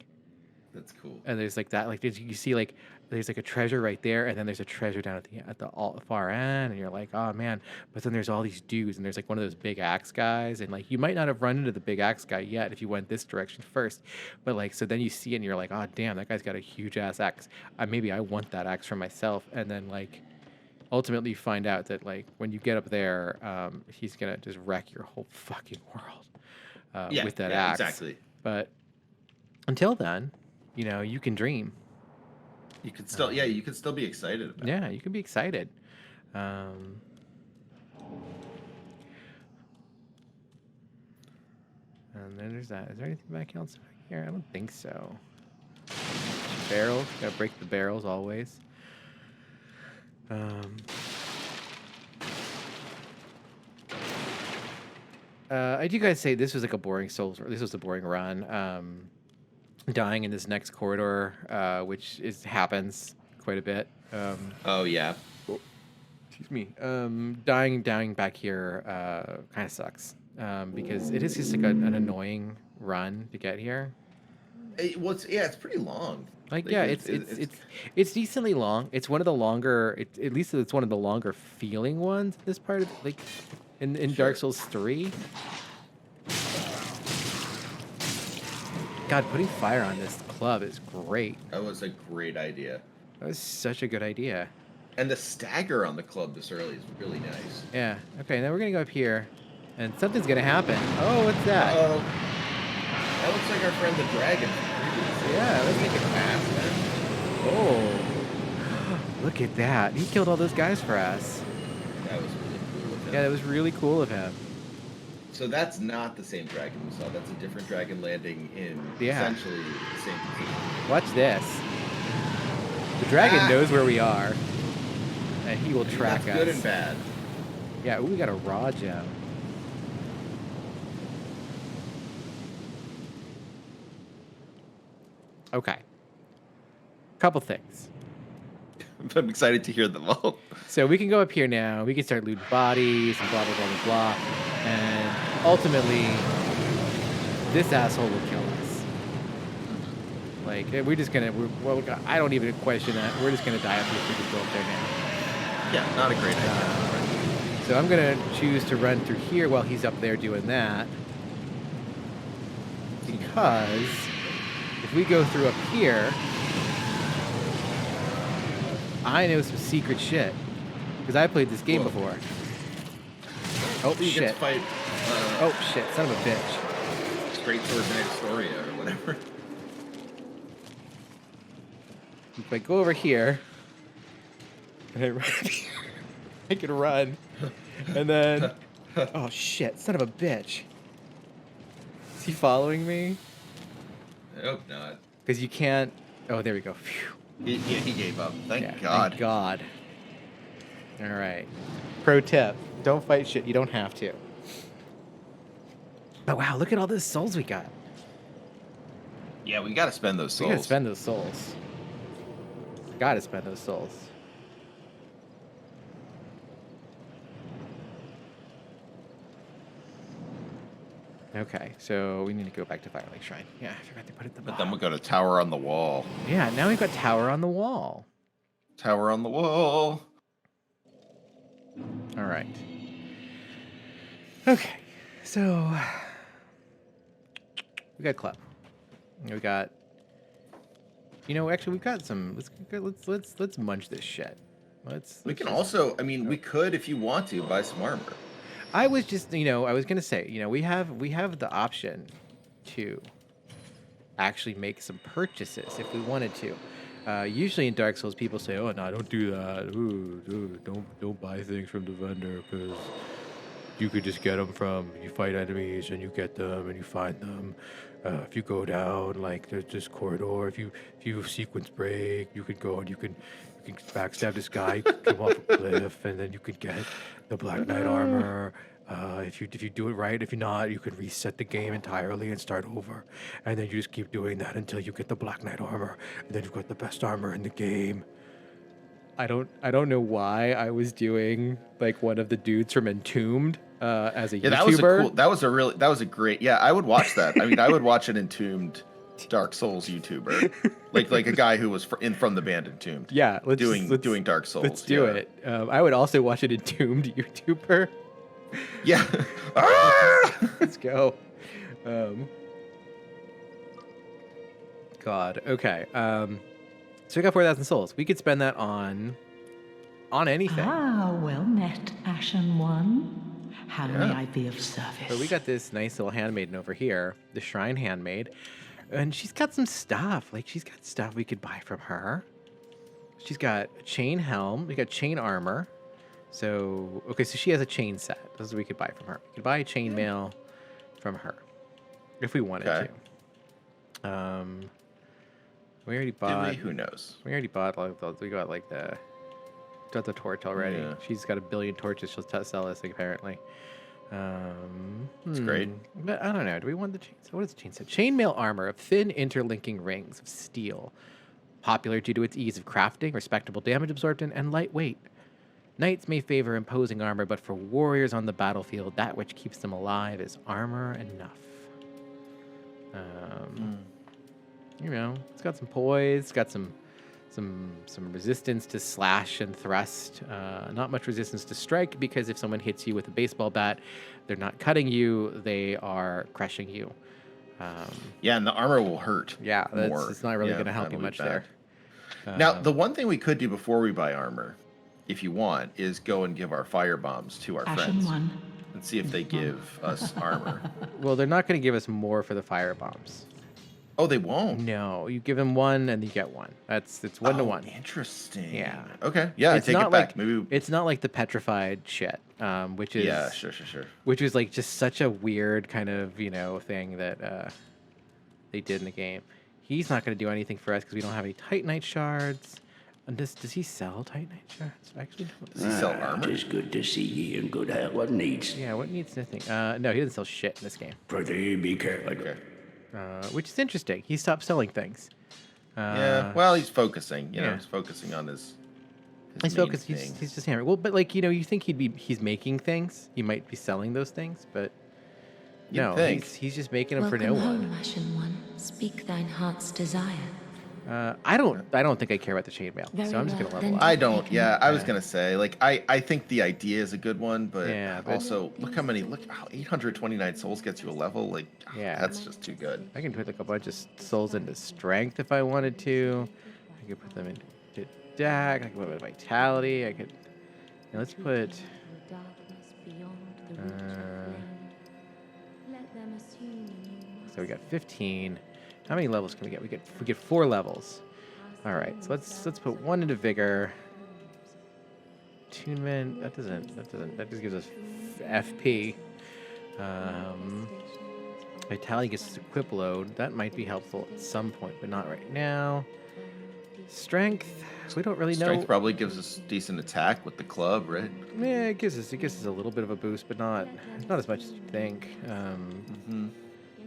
That's cool. And there's like that, like you see like there's like a treasure right there, and then there's a treasure down at the far end, and you're like, oh man. But then there's all these dudes, and there's like one of those big axe guys, and like you might not have run into the big axe guy yet if you went this direction first, but like so then you see it, and you're like, oh damn, that guy's got a huge ass axe. Maybe I want that axe for myself, and then like ultimately you find out that like when you get up there, he's gonna just wreck your whole fucking world with that axe. Exactly. But until then, you can dream. You could still, you could still be excited about it. Yeah, you can be excited. And then there's that. Is there anything back else back here? I don't think so. Barrels. Gotta break the barrels always. I do gotta say this was like a boring This was a boring run. Dying in this next corridor, which happens quite a bit. Oh yeah. Excuse me. Dying back here kind of sucks because it is just like an annoying run to get here. It's pretty long. It's decently long. It's one of the longer. At least it's one of the longer feeling ones. This part of like in Dark Souls 3. God, putting fire on this club is great. That was a great idea. That was such a good idea. And the stagger on the club this early is really nice. Yeah. Okay, now we're gonna go up here, and something's gonna happen. Oh, what's that? Uh-oh. That looks like our friend the dragon. Yeah, let's make it fast, man. Oh, look at that! He killed all those guys for us. That was really cool of him. Yeah, that was really cool of him. So that's not the same dragon we saw. That's a different dragon landing in essentially the same position. Watch this. The dragon knows where we are, and he will track us. That's good and bad. Yeah, ooh, we got a raw gem. Okay. Couple things. I'm excited to hear them all. So we can go up here now. We can start looting bodies and blah, blah, blah, blah, blah. And ultimately, this asshole will kill us. Like, we're just going to, I don't even question that. We're just going to die up here if we just go up there now. Yeah, not a great idea. So I'm going to choose to run through here while he's up there doing that. Because if we go through up here, I know some secret shit. Because I played this game before. Oh, You shit. get to fight Oh, shit. Son of a bitch. Straight Sword Historia or whatever. If I go over here, and I run here, I can run. And then... Oh, shit. Son of a bitch. Is he following me? I hope not. Because you can't... Oh, there we go. Phew. He gave up. Thank Yeah, God. Thank God. All right. Pro tip: don't fight shit you don't have to. Oh wow! Look at all those souls we got. Yeah, we got to spend those souls. We gotta spend those souls. Gotta spend those souls. Okay, so we need to go back to Firelink Shrine. Yeah, I forgot to put it at the But bottom. then we'll go to Tower on the Wall. Yeah, now we've got Tower on the Wall. Tower on the Wall. All right. Okay, so we got club. We got. You know, actually, we've got some. Let's munch this shit. We can also. I mean, we could, if you want to, buy some armor. I was just, I was gonna say, we have the option to actually make some purchases if we wanted to. Usually in Dark Souls, people say, "Oh no, don't do that. Ooh, don't buy things from the vendor because you could just get them from. You fight enemies and you get them and you find them. If you go down, like there's this corridor. If you sequence break, you could go and you can backstab this guy, come off a cliff, and then you could get the Black Knight armor. If you do it right, if you're not, you can reset the game entirely and start over. And then you just keep doing that until you get the Black Knight armor, and then you've got the best armor in the game. I don't know why I was doing like one of the dudes from Entombed as a YouTuber. That was a great. Yeah, I would watch that. I mean, I would watch an Entombed Dark Souls YouTuber, like a guy who was from the band Entombed. Yeah, doing Dark Souls. Let's do it. I would also watch an Entombed YouTuber. Yeah. Let's go. God. Okay. So we got 4,000 souls. We could spend that on anything. Ah, well met, Ashen One. How may I be of service? So we got this nice little handmaiden over here, the Shrine Handmaid, and she's got some stuff. Like, she's got stuff we could buy from her. She's got a chain helm. We got chain armor. So, okay, so she has a chain set. This is what we could buy from her. We could buy a chainmail from her if we wanted to. We already bought. Who knows? We already bought like we got like the torch already. Yeah. She's got 1 billion torches. She'll sell us apparently. It's great. But I don't know. Do we want the chain set? What is the chain set? Chainmail armor of thin interlinking rings of steel, popular due to its ease of crafting, respectable damage absorption, and lightweight. Knights may favor imposing armor, but for warriors on the battlefield, that which keeps them alive is armor enough. It's got some poise, it's got some resistance to slash and thrust. Not much resistance to strike, because if someone hits you with a baseball bat, they're not cutting you, they are crushing you. Yeah, and the armor will hurt. Yeah, more. it's not really Yeah, going to help that'll you be much bad. there. Now, the one thing we could do before we buy armor, if you want, is go and give our fire bombs to our Ashen friends one. and see if they give us armor. Well, they're not going to give us more for the fire bombs. Oh, they won't. No, you give them one and you get one. It's 1 to 1. Interesting. Yeah. Okay. Yeah, I It's take not it back. like Maybe. it's not like the petrified shit, which is Yeah, sure. which was like just such a weird kind of thing that they did in the game. He's not going to do anything for us because we don't have any Titanite shards. And does he sell Titanite shards? Actually, Does he sell armor? Tis good to see ye in good health. What needs? yeah. What needs nothing? No, he doesn't sell shit in this game, Prithee, be careful. Okay. which is interesting. He stopped selling things. Yeah. Well, he's focusing. You know, yeah. he's focusing on his He's main focused. thing. He's just hammering. Well, but like you think he's making things. He might be selling those things, but You'd no, think. he's just making them for Welcome no home, one. Ashen One. Speak thine heart's desire. I don't think I care about the chainmail, Very so I'm just well, gonna level then up. I don't. Yeah, I was gonna say like I think the idea is a good one, but Yeah, but- also look how 829 souls gets you a level. Like, Yeah. that's just too good. I can put like a bunch of souls into strength if I wanted to. I could put them into DAC. I could put them in vitality. I could. Let's put. So we got 15. How many levels can we get? We get 4 levels. All right. So let's put 1 into vigor. Attunement. That just gives us FP. Vitality gets us equip load. That might be helpful at some point, but not right now. Strength. We don't really know. Strength probably gives us decent attack with the club, right? Yeah, it gives us a little bit of a boost, but not as much as you think.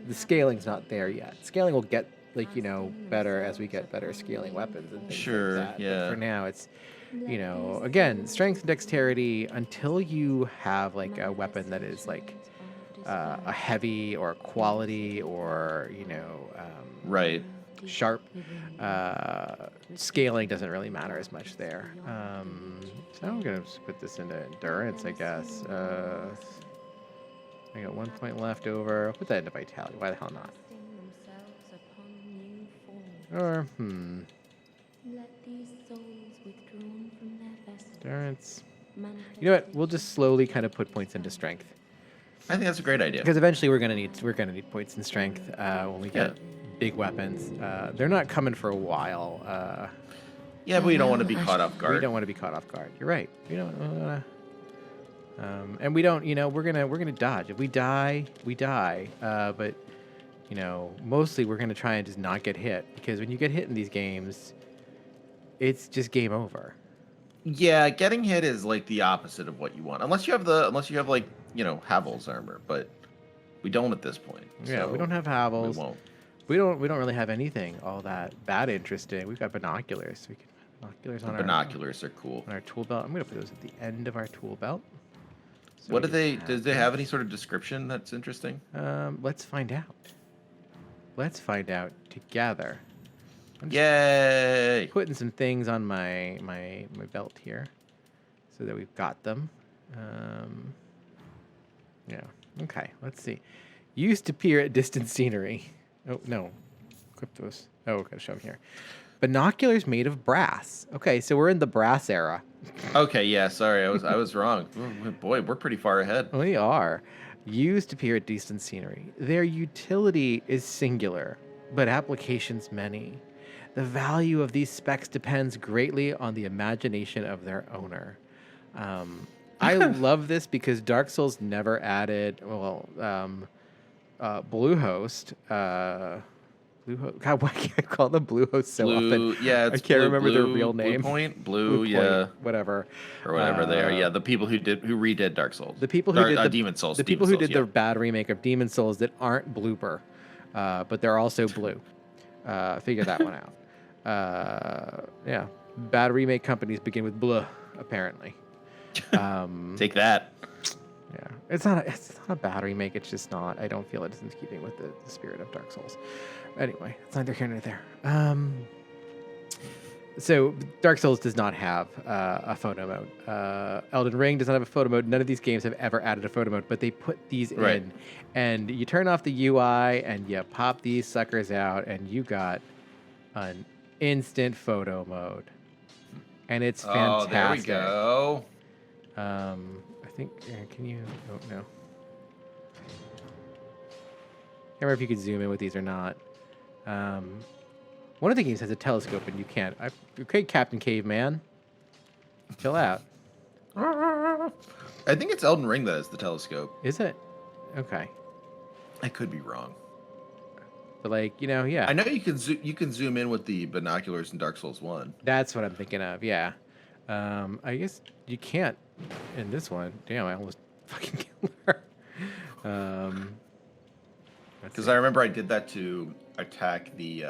The scaling's not there yet. Scaling will get better as we get better scaling weapons and things Sure, like that. yeah. But for now, it's again, strength and dexterity until you have like a weapon that is like a heavy or a quality or Right. sharp. Scaling doesn't really matter as much there. So I'm gonna just put this into endurance, I guess. I got 1 point left over. I'll put that into vitality. Why the hell not? Or endurance. You know what? We'll just slowly kind of put points into strength. I think that's a great idea. Because eventually we're gonna need points in strength when we get big weapons. They're not coming for a while. Yeah, but we don't want to be caught off We guard. don't want to be caught off guard. You're right. We don't want to. And we don't. We're gonna dodge. If we die, we die. But mostly we're gonna try and just not get hit because when you get hit in these games, it's just game over. Yeah, getting hit is like the opposite of what you want. Unless you have like, Havel's armor, but we don't at this point. Yeah, so we don't have Havels. We won't. We don't really have anything all that interesting. We've got binoculars. We can binoculars on Binoculars are cool. our tool belt. I'm gonna put those at the end of our tool belt. So What we do they? can Does they have any sort of description that's interesting? Let's find out. Let's find out together. I'm just Yay! putting some things on my belt here, so that we've got them. Yeah. Okay. Let's see. Used to appear at distant scenery. Oh no. Equip those. Oh, gotta show them here. Binoculars made of brass. Okay, so we're in the brass era. Okay, yeah. Sorry, I was wrong. Oh, boy, we're pretty far ahead. We are. Used to appear at distant scenery. Their utility is singular, but applications many. The value of these specs depends greatly on the imagination of their owner. I love this because Dark Souls never added, Bluehost. Bluehost. God, why can't I call them Bluehost so often? Yeah, I it's can't Blue- remember their Blue- real name. Blue Point, Blue Point, yeah, whatever. or whatever they are. Yeah, the people who redid Dark Souls. The people who did the Demon Souls. The people who did the bad remake of Demon Souls that aren't Blooper, but they're also blue. Figure that one out. Yeah, bad remake companies begin with blah, apparently. Take that. Yeah, it's not a bad remake. It's just not. I don't feel it's in keeping with the spirit of Dark Souls. Anyway, it's neither here nor there. So Dark Souls does not have a photo mode. Elden Ring does not have a photo mode. None of these games have ever added a photo mode, but they put these Right. in, and you turn off the UI and you pop these suckers out, and you got an instant photo mode, and it's fantastic. Oh, there we go. I think. Can you? Oh no. I can't remember if you could zoom in with these or not. One of the games has a telescope and you can't. Okay, Captain Caveman. Chill out. I think it's Elden Ring that has the telescope. Is it? Okay. I could be wrong. But like, yeah. I know you can zoom in with the binoculars in Dark Souls 1. That's what I'm thinking of, yeah. I guess you can't in this one. Damn, I almost fucking killed her. Because I remember I did that to attack the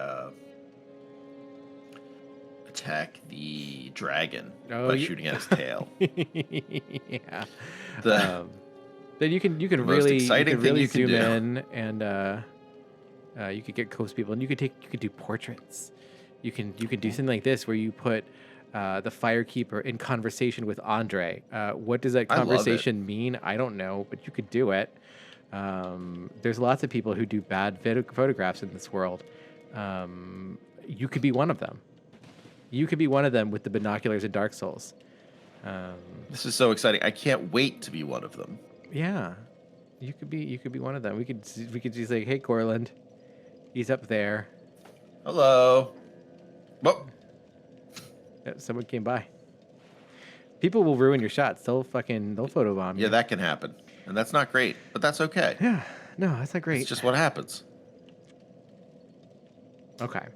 dragon by shooting at his tail. Yeah. The then you can most really exciting thing you can zoom do. in and you could get close to people and you could do portraits. You can do something like this where you put the Firekeeper in conversation with Andre. What does that I love it. conversation mean? I don't know, but you could do it. There's lots of people who do bad photographs in this world. You could be one of them. You could be one of them with the binoculars in Dark Souls. This is so exciting. I can't wait to be one of them. Yeah, you could be one of them. We could just like, hey, Corland, he's up there. Hello. Well, Someone came by. People will ruin your shots. They'll photobomb you. yeah, that can happen. And that's not great, but that's okay. Yeah, no, that's not great. It's just what happens. Okay.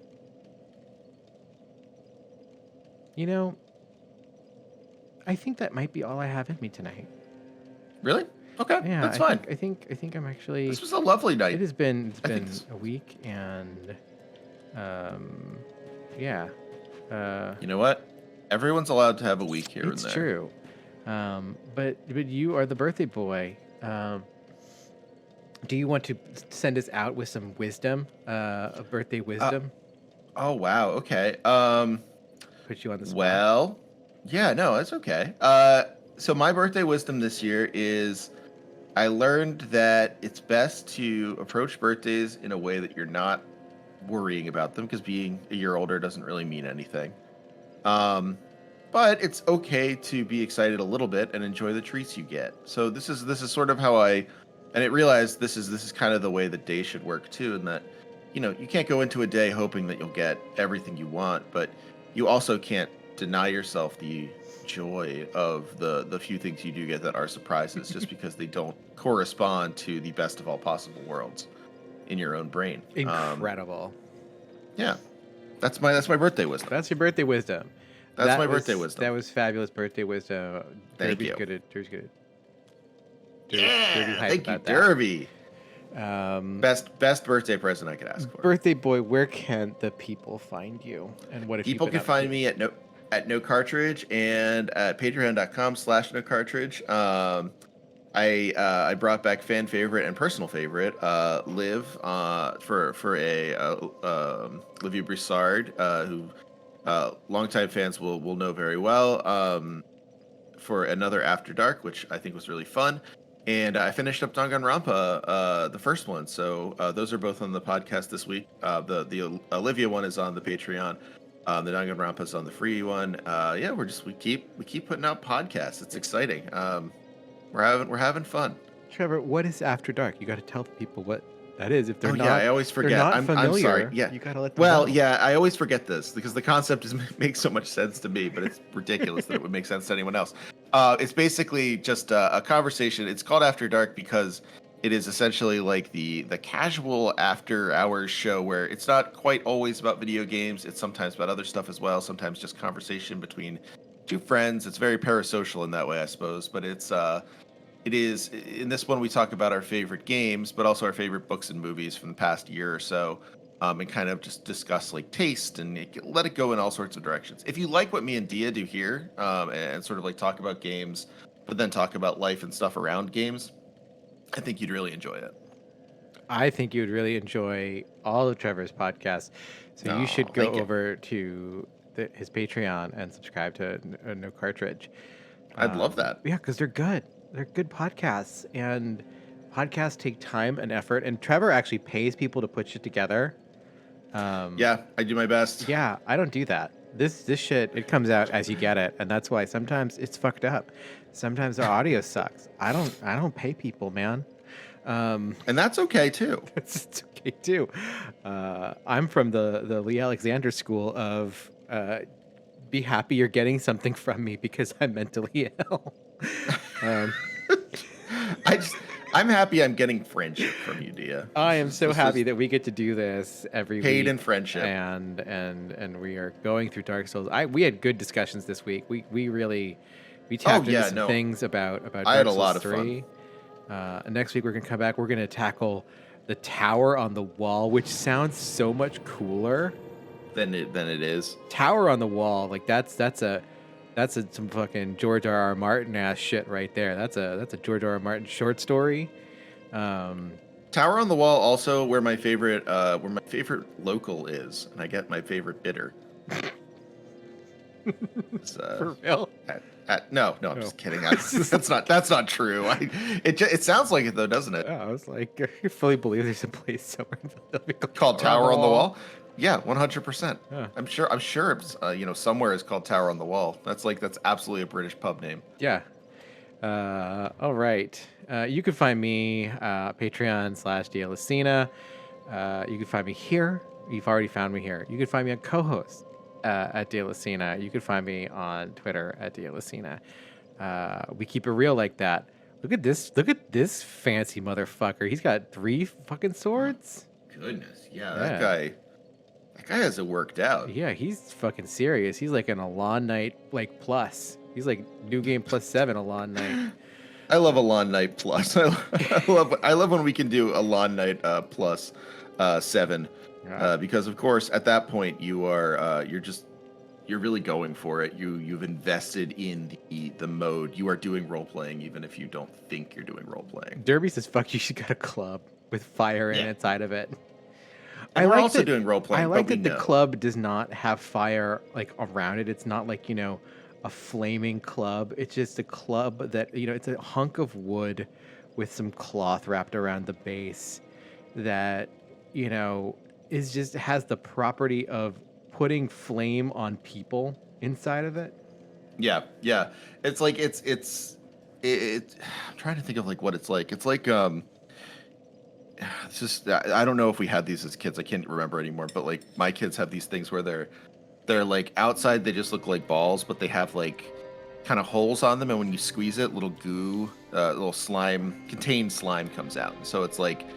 I think that might be all I have in me tonight. Really? Okay, Yeah, that's fine. I think I'm actually. This was a lovely night. It has been. It's I think been this- a week, and yeah. You know what? Everyone's allowed to have a week here It's and there. true. But you are the birthday boy. Do you want to send us out with some wisdom? A birthday wisdom? Oh wow. Okay. Put you on the spot. Well, yeah. No, it's okay. So my birthday wisdom this year is, I learned that it's best to approach birthdays in a way that you're not worrying about them, because being a year older doesn't really mean anything. But it's okay to be excited a little bit and enjoy the treats you get. So this is sort of how I realized this is kind of the way the day should work too, in that, you can't go into a day hoping that you'll get everything you want, but you also can't deny yourself the joy of the few things you do get that are surprises, just because they don't correspond to the best of all possible worlds in your own brain. Incredible. Yeah, that's my birthday wisdom. That's your birthday wisdom. That's my birthday wisdom. That was fabulous birthday wisdom. Thank Derby's you. Good at, Derby's good. Yeah, hype thank you, about that. Derby. Um, Best birthday present I could ask for. birthday boy, where can the people find you? And what have People you can been up find to? me at no cartridge and at patreon.com/no cartridge. I brought back fan favorite and personal favorite Liv for a Livia Broussard, who longtime fans will know very well, for another After Dark, which I think was really fun. And I finished up Danganronpa, the first one. So those are both on the podcast this week. The Olivia one is on the Patreon. The Danganronpa is on the free one. Yeah, we keep putting out podcasts. It's exciting. We're having fun. Trevor, what is After Dark? You got to tell the people what that is. If they're Oh not, yeah, I always they're forget. not I'm familiar, sorry. Yeah, you got to let them well, know. yeah, I always forget this because the concept makes so much sense to me, but it's ridiculous that it would make sense to anyone else. It's basically just a conversation. It's called After Dark because it is essentially like the casual after hours show where it's not quite always about video games. It's sometimes about other stuff as well. Sometimes just conversation between two friends. It's very parasocial in that way, I suppose. But it is, in this one, we talk about our favorite games, but also our favorite books and movies from the past year or so, and kind of just discuss like taste and let it go in all sorts of directions. If you like what me and Dia do here, and sort of like talk about games, but then talk about life and stuff around games, I think you'd really enjoy it. I think you would really enjoy all of Trevor's podcasts. So you should go thank you. over to his Patreon and subscribe to No Cartridge. I'd love that. Yeah, because they're good. They're good podcasts, and podcasts take time and effort. And Trevor actually pays people to put shit together. Yeah, I do my best. Yeah, I don't do that. This shit, it comes out as you get it, and that's why sometimes it's fucked up. Sometimes our audio sucks. I don't pay people, man. And that's okay too. It's okay too. I'm from the Lee Alexander school of be happy you're getting something from me because I'm mentally ill. I'm happy I'm getting friendship from you, Dia. I am so happy is that we get to do this every week. paid in friendship. And we are going through Dark Souls. We had good discussions this week. We tapped into some things about Dark I had a Souls lot of 3. And next week we're gonna come back. We're gonna tackle the Tower on the Wall, which sounds so much cooler than it is. Tower on the Wall, like that's some fucking George R.R. Martin ass shit right there. That's a George R.R. Martin short story. Tower on the Wall, also where my favorite local is, and I get my favorite bitter. For real? No, I'm just kidding. That's not true. It sounds like it though, doesn't it? Yeah, I was like, I fully believe there's a place somewhere in Philadelphia Called Tower on the Wall. Yeah, 100%. Yeah. I'm sure it's somewhere is called Tower on the Wall. That's absolutely a British pub name. Yeah. All right. You can find me Patreon/DLacina. You can find me here. You've already found me here. You can find me on co-host at DLacina. You can find me on Twitter at DLacina. We keep it real like that. Look at this fancy motherfucker. He's got 3 fucking swords. Goodness, yeah. That guy has it worked out. Yeah, he's fucking serious. He's like an Alon Knight like plus. He's like New Game +7 Alon Knight. I love Alon Knight plus. I love when we can do Alon Knight plus 7. Because of course at that point you're really going for it. You've invested in the mode. You are doing role playing even if you don't think you're doing role playing. Derby says fuck you should got a club with fire inside of it. We're also doing role playing. I like that the club does not have fire like around it. It's not like, a flaming club. It's just a club that, it's a hunk of wood with some cloth wrapped around the base that, has the property of putting flame on people inside of it. Yeah. It's like it's I'm trying to think of like what it's like. It's like it's just I don't know if we had these as kids. I can't remember anymore. But like my kids have these things where they're like outside they just look like balls, but they have like kind of holes on them, and when you squeeze it, little goo, little contained slime comes out. So it's like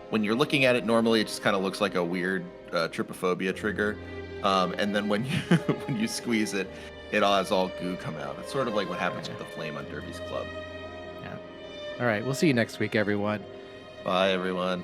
when you're looking at it normally, it just kind of looks like a weird trypophobia trigger. And then when you squeeze it, it has all goo come out. It's sort of like what happens with the flame on Derby's club. Yeah. All right. We'll see you next week, everyone. Bye, everyone.